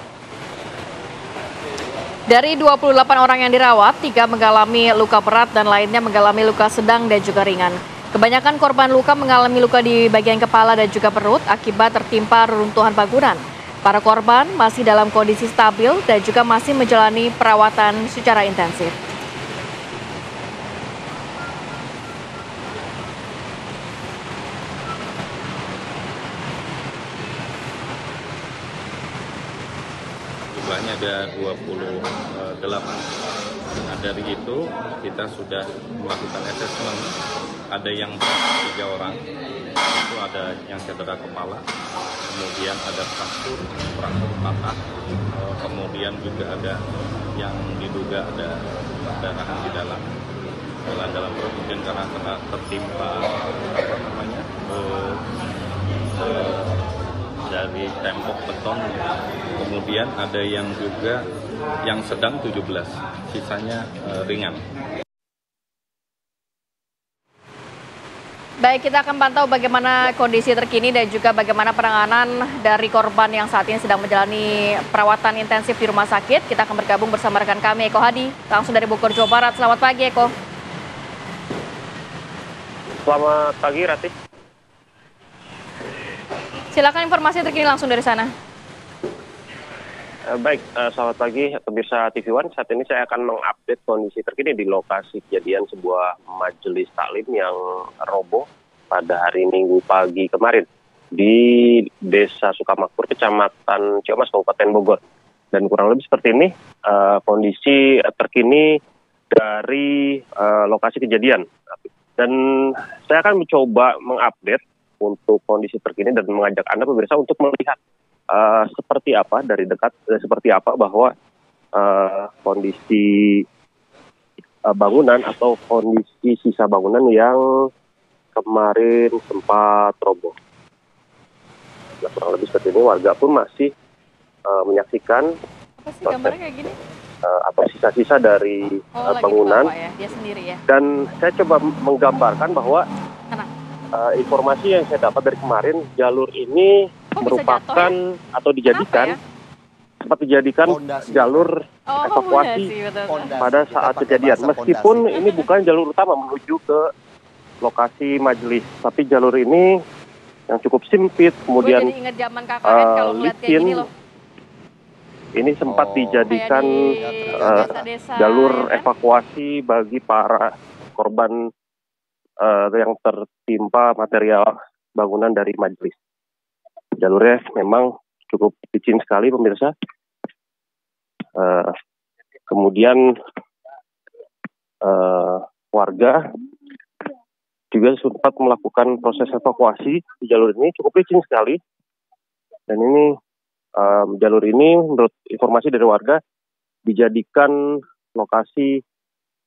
Dari 28 orang yang dirawat, 3 mengalami luka berat dan lainnya mengalami luka sedang dan juga ringan. Kebanyakan korban luka mengalami luka di bagian kepala dan juga perut akibat tertimpa reruntuhan bangunan. Para korban masih dalam kondisi stabil dan juga masih menjalani perawatan secara intensif. Jumlahnya ada 28. Nah, dari itu kita sudah melakukan asesmen. Ada yang 3 orang, itu ada yang cedera kepala, kemudian ada fraktur patah, kemudian juga ada yang diduga ada perdarahan di dalam perut, mungkin karena tertimpa dari tembok beton. Kemudian ada yang juga yang sedang 17, sisanya ringan. Baik, kita akan pantau bagaimana kondisi terkini dan juga bagaimana penanganan dari korban yang saat ini sedang menjalani perawatan intensif di rumah sakit. Kita akan bergabung bersama rekan kami Eko Hadi, langsung dari Bogor, Jawa Barat. Selamat pagi, Eko. Selamat pagi, Ratih. Silakan informasi terkini langsung dari sana. Baik, selamat pagi pemirsa TV One. Saat ini saya akan mengupdate kondisi terkini di lokasi kejadian sebuah majelis taklim yang roboh pada hari Minggu pagi kemarin di Desa Sukamakmur, Kecamatan Ciomas, Kabupaten Bogor. Dan kurang lebih seperti ini kondisi terkini dari lokasi kejadian. Dan saya akan mencoba mengupdate untuk kondisi terkini dan mengajak Anda pemirsa untuk melihat seperti apa dari dekat, seperti apa bahwa kondisi bangunan atau kondisi sisa bangunan yang kemarin sempat roboh. Nah, kurang lebih seperti ini, warga pun masih menyaksikan apa sih gambarnya kayak gini? Atau sisa-sisa dari bangunan. Ya? Dia sendiri ya. Dan saya coba menggambarkan bahwa informasi yang saya dapat dari kemarin, jalur ini merupakan atau dijadikan sempat dijadikan jalur evakuasi pada saat kejadian. Meskipun ini bukan jalur utama menuju ke lokasi majelis, tapi jalur ini yang cukup sempit, kemudian licin. Ini sempat dijadikan jalur evakuasi bagi para korban yang tertimpa material bangunan dari majelis. Jalurnya memang cukup licin sekali pemirsa. Kemudian warga juga sempat melakukan proses evakuasi di jalur ini, cukup licin sekali. Dan ini jalur ini menurut informasi dari warga dijadikan lokasi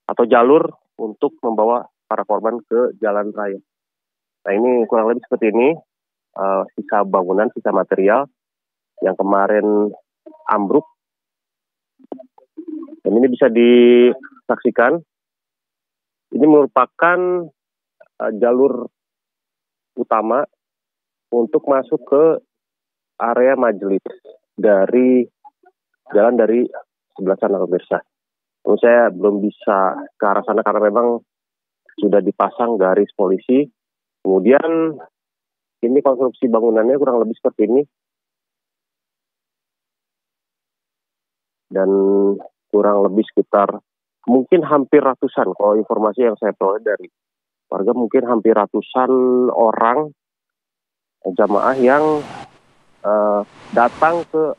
atau jalur untuk membawa para korban ke jalan raya. Nah, ini kurang lebih seperti ini sisa bangunan, sisa material yang kemarin ambruk. Dan ini bisa disaksikan, ini merupakan jalur utama untuk masuk ke area majelis dari jalan dari sebelah sana, pemirsa. Menurut saya belum bisa ke arah sana karena memang sudah dipasang garis polisi. Kemudian ini konstruksi bangunannya kurang lebih seperti ini. Dan kurang lebih sekitar mungkin hampir ratusan, kalau informasi yang saya peroleh dari warga, mungkin hampir ratusan orang jamaah yang datang ke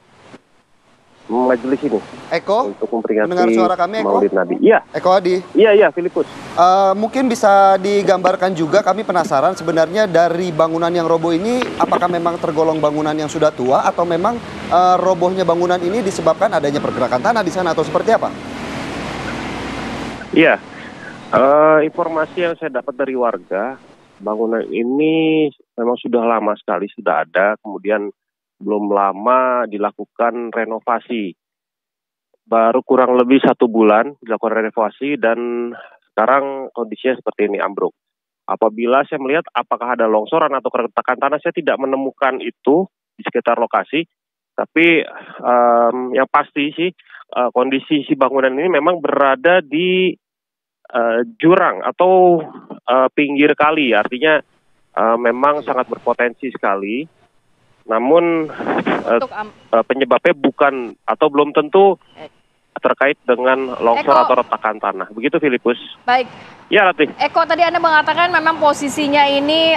majelis ini. Eko, untuk memperingati mendengar suara kami, Eko? Maulid Nabi. Iya. Eko Hadi. Iya, Filipus. Mungkin bisa digambarkan juga, kami penasaran sebenarnya dari bangunan yang roboh ini, apakah memang tergolong bangunan yang sudah tua atau memang robohnya bangunan ini disebabkan adanya pergerakan tanah di sana atau seperti apa? Iya, informasi yang saya dapat dari warga, bangunan ini memang sudah lama sekali sudah ada, kemudian belum lama dilakukan renovasi. Baru kurang lebih 1 bulan dilakukan renovasi dan sekarang kondisinya seperti ini, ambruk. Apabila saya melihat apakah ada longsoran atau keretakan tanah, saya tidak menemukan itu di sekitar lokasi. Tapi yang pasti sih kondisi si bangunan ini memang berada di jurang atau pinggir kali, artinya memang sangat berpotensi sekali. Namun penyebabnya bukan atau belum tentu terkait dengan longsor atau retakan tanah. Begitu, Filipus. Baik. Ya, Ratih. Eko, tadi Anda mengatakan memang posisinya ini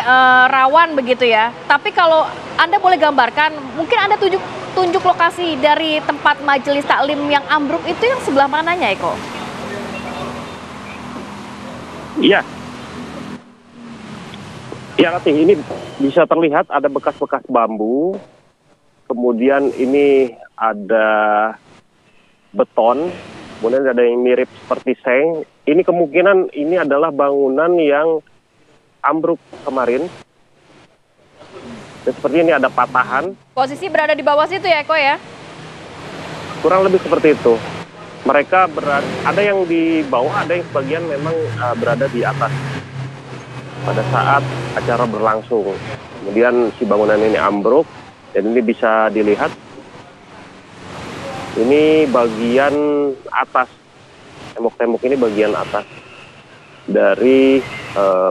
rawan begitu ya. Tapi kalau Anda boleh gambarkan, mungkin Anda tunjuk lokasi dari tempat majelis taklim yang ambruk itu yang sebelah mananya, Eko? Iya. Ya, Ratih, ini bisa terlihat ada bekas-bekas bambu, kemudian ini ada beton, kemudian ada yang mirip seperti seng. Ini kemungkinan ini adalah bangunan yang ambruk kemarin. Dan seperti ini ada patahan. Posisi berada di bawah situ ya, Eko ya? Kurang lebih seperti itu. Mereka ada yang di bawah, ada yang sebagian memang berada di atas pada saat acara berlangsung. Kemudian si bangunan ini ambruk dan ini bisa dilihat. Ini bagian atas, tembok-tembok ini bagian atas dari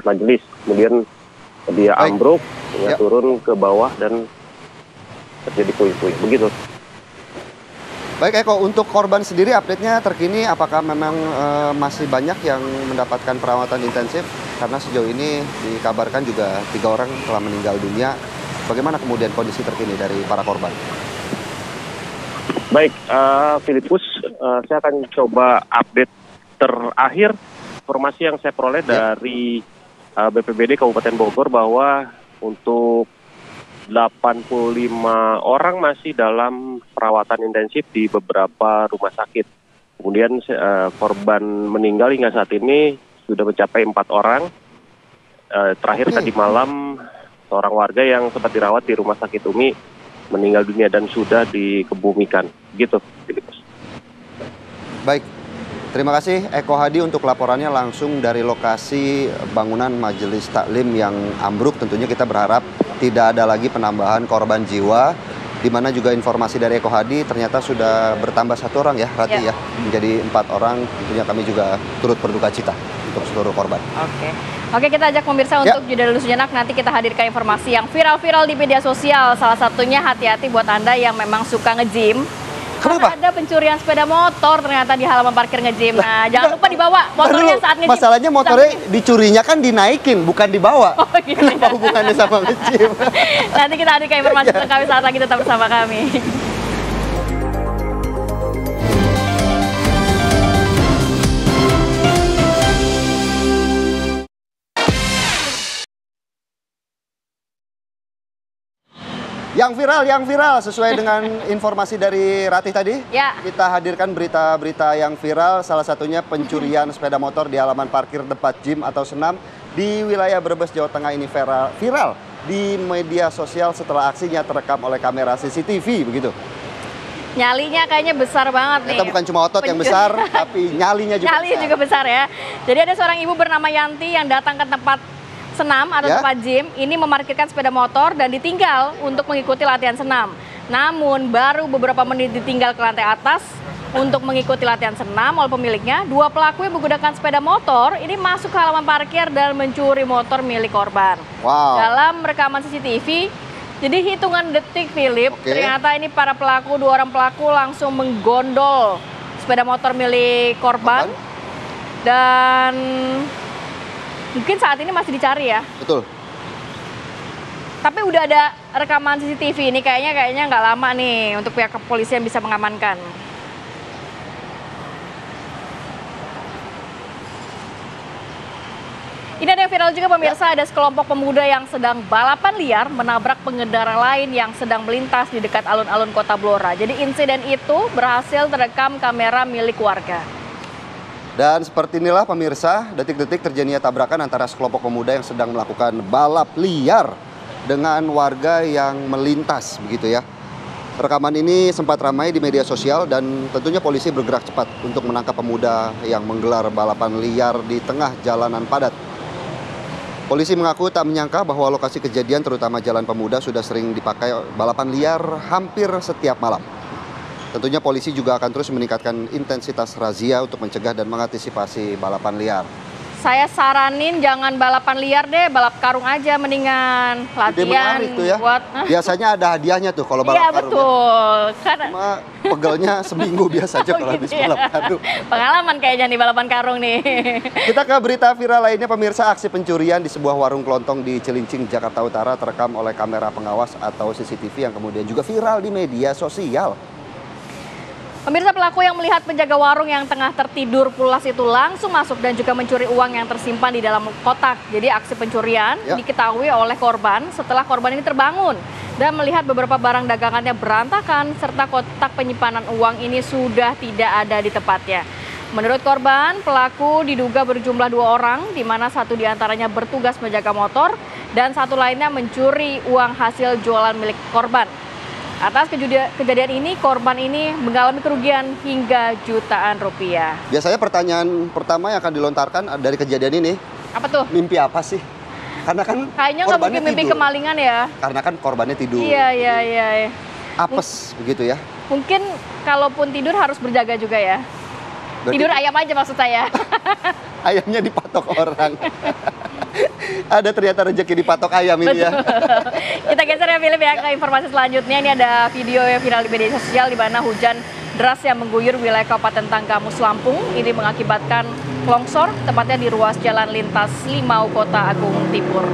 majelis. Kemudian dia ambruk, dia turun ke bawah dan terjadi puing-puing. Begitu. Baik, Eko, untuk korban sendiri update-nya terkini apakah memang masih banyak yang mendapatkan perawatan intensif? Karena sejauh ini dikabarkan juga 3 orang telah meninggal dunia. Bagaimana kemudian kondisi terkini dari para korban? Baik, Filipus, saya akan coba update terakhir informasi yang saya peroleh dari BPBD Kabupaten Bogor bahwa untuk 85 orang masih dalam perawatan intensif di beberapa rumah sakit. Kemudian korban meninggal hingga saat ini sudah mencapai 4 orang. Terakhir tadi malam seorang warga yang sempat dirawat di Rumah Sakit Umi meninggal dunia dan sudah dikebumikan. Gitu, Filipus. Baik, terima kasih Eko Hadi untuk laporannya langsung dari lokasi bangunan majelis taklim yang ambruk. Tentunya kita berharap tidak ada lagi penambahan korban jiwa, di mana juga informasi dari Eko Hadi ternyata sudah bertambah 1 orang ya, Rati ya, menjadi 4 orang. Tentunya kami juga turut berduka cita untuk seluruh korban. Oke, kita ajak pemirsa untuk jeda dulu sejenak. Nanti kita hadirkan informasi yang viral-viral di media sosial. Salah satunya hati-hati buat Anda yang memang suka nge-gym. Karena ada pencurian sepeda motor ternyata di halaman parkir nge-gym. Nah, jangan lupa dibawa motornya saat nge-gym. Masalahnya motornya dicurinya kan dinaikin, bukan dibawa. Kenapa hubungannya sama nge-gym? Nanti kita hadirkan informasi tentang kami saat lagi, tetap bersama kami. Yang viral sesuai dengan informasi dari Ratih tadi. Kita hadirkan berita-berita yang viral, salah satunya pencurian sepeda motor di halaman parkir tempat gym atau senam di wilayah Brebes, Jawa Tengah ini viral. di media sosial setelah aksinya terekam oleh kamera CCTV begitu. Nyalinya kayaknya besar banget nih. Kita bukan cuma otot yang besar, tapi nyalinya juga Nyalinya besar. juga besar ya. Jadi ada seorang ibu bernama Yanti yang datang ke tempat senam atau tempat gym. Ini memarkirkan sepeda motor dan ditinggal untuk mengikuti latihan senam. Namun baru beberapa menit ditinggal ke lantai atas untuk mengikuti latihan senam oleh pemiliknya, dua pelaku yang menggunakan sepeda motor ini masuk ke halaman parkir dan mencuri motor milik korban. Wow. Dalam rekaman CCTV, jadi hitungan detik Philip, ternyata ini para pelaku, dua orang pelaku langsung menggondol sepeda motor milik korban. Dan mungkin saat ini masih dicari ya. Betul. Tapi udah ada rekaman CCTV ini, kayaknya nggak lama nih untuk pihak kepolisian bisa mengamankan. Ini ada yang viral juga pemirsa, ada sekelompok pemuda yang sedang balapan liar menabrak pengendara lain yang sedang melintas di dekat alun-alun Kota Blora. Jadi insiden itu berhasil terekam kamera milik warga. Dan seperti inilah pemirsa, detik-detik terjadinya tabrakan antara sekelompok pemuda yang sedang melakukan balap liar dengan warga yang melintas begitu ya. Rekaman ini sempat ramai di media sosial dan tentunya polisi bergerak cepat untuk menangkap pemuda yang menggelar balapan liar di tengah jalanan padat. Polisi mengaku tak menyangka bahwa lokasi kejadian terutama Jalan Pemuda sudah sering dipakai balapan liar hampir setiap malam. Tentunya polisi juga akan terus meningkatkan intensitas razia untuk mencegah dan mengantisipasi balapan liar. Saya saranin jangan balapan liar deh, balap karung aja mendingan. Latihan Ide tuh ya. buat... Biasanya ada hadiahnya tuh kalau balap Iya karung. betul. Ya. Cuma pegelnya seminggu biasanya kalau habis balap karung. Pengalaman kayaknya nih balapan karung nih. Kita ke berita viral lainnya pemirsa, aksi pencurian di sebuah warung kelontong di Cilincing, Jakarta Utara terekam oleh kamera pengawas atau CCTV yang kemudian juga viral di media sosial. Pemirsa, pelaku yang melihat penjaga warung yang tengah tertidur pulas itu langsung masuk dan juga mencuri uang yang tersimpan di dalam kotak. Jadi aksi pencurian diketahui oleh korban setelah korban ini terbangun dan melihat beberapa barang dagangannya berantakan serta kotak penyimpanan uang ini sudah tidak ada di tempatnya. Menurut korban, pelaku diduga berjumlah 2 orang, di mana satu diantaranya bertugas menjaga motor dan satu lainnya mencuri uang hasil jualan milik korban. Atas kejadian ini, korban ini mengalami kerugian hingga jutaan rupiah. Biasanya pertanyaan pertama yang akan dilontarkan dari kejadian ini, apa tuh? Mimpi apa sih? Karena kan kayaknya nggak mungkin mimpi kemalingan ya. Karena kan korbannya tidur. Iya. Apes begitu ya. Mungkin kalaupun tidur harus berjaga juga ya. Berarti... Tidur ayam aja maksud saya. Ayamnya dipatok orang. Ada ternyata rezeki dipatok ayam ini ya. Kita geser ya Philip ya ke informasi selanjutnya. Ini ada video yang viral di media sosial di mana hujan deras yang mengguyur wilayah Kabupaten Tanggamus, Lampung. Ini mengakibatkan longsor, tepatnya di ruas jalan lintas Limau, Kota Agung Timur.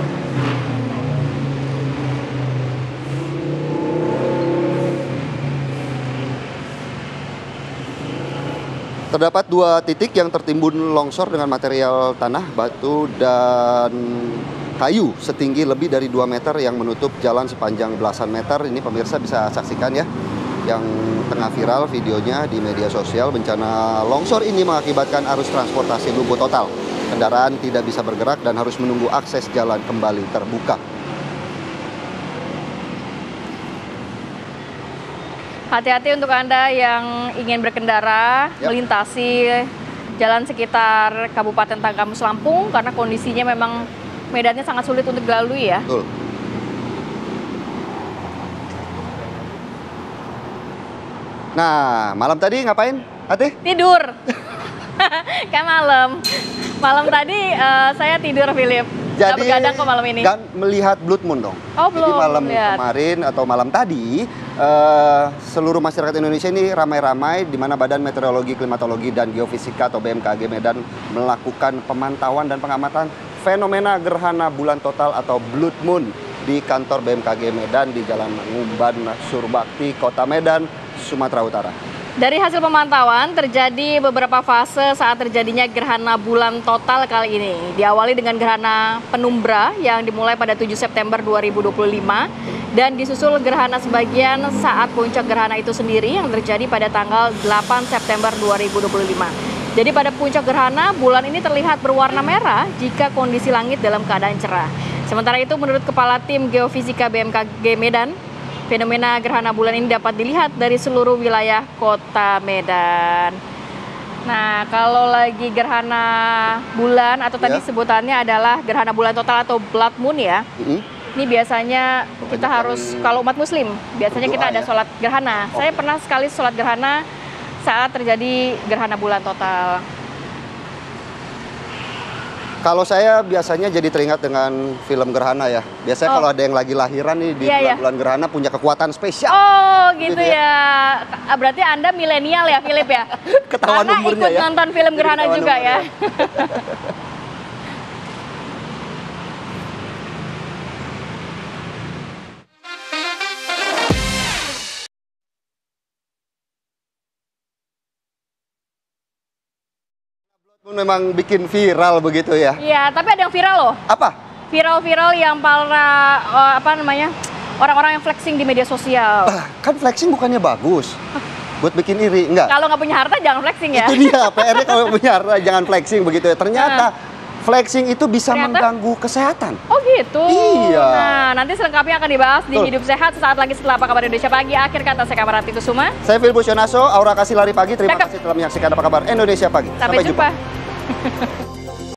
Terdapat 2 titik yang tertimbun longsor dengan material tanah, batu, dan kayu setinggi lebih dari 2 meter yang menutup jalan sepanjang belasan meter. Ini pemirsa bisa saksikan ya, yang tengah viral videonya di media sosial. Bencana longsor ini mengakibatkan arus transportasi lumpuh total. Kendaraan tidak bisa bergerak dan harus menunggu akses jalan kembali terbuka. Hati-hati untuk Anda yang ingin berkendara, melintasi jalan sekitar Kabupaten Tanggamus, Lampung, karena kondisinya memang medannya sangat sulit untuk dilalui ya. Betul. Nah, malam tadi ngapain, Hati? Tidur. Kan malam. Malam tadi saya tidur, Philip. Jadi begadang kok malam ini. Dan melihat blood moon dong. Oh, jadi malam lihat. kemarin atau malam tadi seluruh masyarakat Indonesia ini ramai-ramai di mana Badan Meteorologi, Klimatologi dan Geofisika atau BMKG Medan melakukan pemantauan dan pengamatan fenomena gerhana bulan total atau blood moon di kantor BMKG Medan di Jalan Ngumban, Surbakti, Kota Medan, Sumatera Utara. Dari hasil pemantauan, terjadi beberapa fase saat terjadinya gerhana bulan total kali ini. Diawali dengan gerhana penumbra yang dimulai pada 7 September 2025 dan disusul gerhana sebagian saat puncak gerhana itu sendiri yang terjadi pada tanggal 8 September 2025. Jadi pada puncak gerhana, bulan ini terlihat berwarna merah jika kondisi langit dalam keadaan cerah. Sementara itu menurut Kepala Tim Geofisika BMKG Medan, fenomena gerhana bulan ini dapat dilihat dari seluruh wilayah kota Medan. Nah, kalau lagi gerhana bulan atau tadi sebutannya adalah gerhana bulan total atau blood moon ya. Ini biasanya kita harus, kalau umat muslim, biasanya kita ada sholat gerhana. Saya pernah sekali sholat gerhana saat terjadi gerhana bulan total. Kalau saya biasanya jadi teringat dengan film gerhana ya. Biasanya kalau ada yang lagi lahiran nih di bulan-bulan gerhana punya kekuatan spesial. Oh gitu ya. Berarti Anda milenial ya Philip ya? Ketahuan karena umurnya ikut nonton film gerhana juga ya. Memang bikin viral begitu ya? Iya, tapi ada yang viral loh. Apa? Viral-viral yang para orang-orang yang flexing di media sosial. Kan flexing bukannya bagus? Buat bikin iri, enggak? Kalau nggak punya harta jangan flexing ya. Itu dia, PR-nya kalau punya harta jangan flexing begitu ya. Ternyata flexing itu bisa mengganggu kesehatan. Oh gitu? Iya. Nah, nanti selengkapnya akan dibahas di Hidup Sehat sesaat lagi setelah Apa Kabar Indonesia Pagi. Akhir kata saya Kamarati Kusuma. Saya Filipus Yonaso, Aura Kasih Lari Pagi. Terima kasih telah menyaksikan Apa Kabar Indonesia Pagi. Sampai jumpa.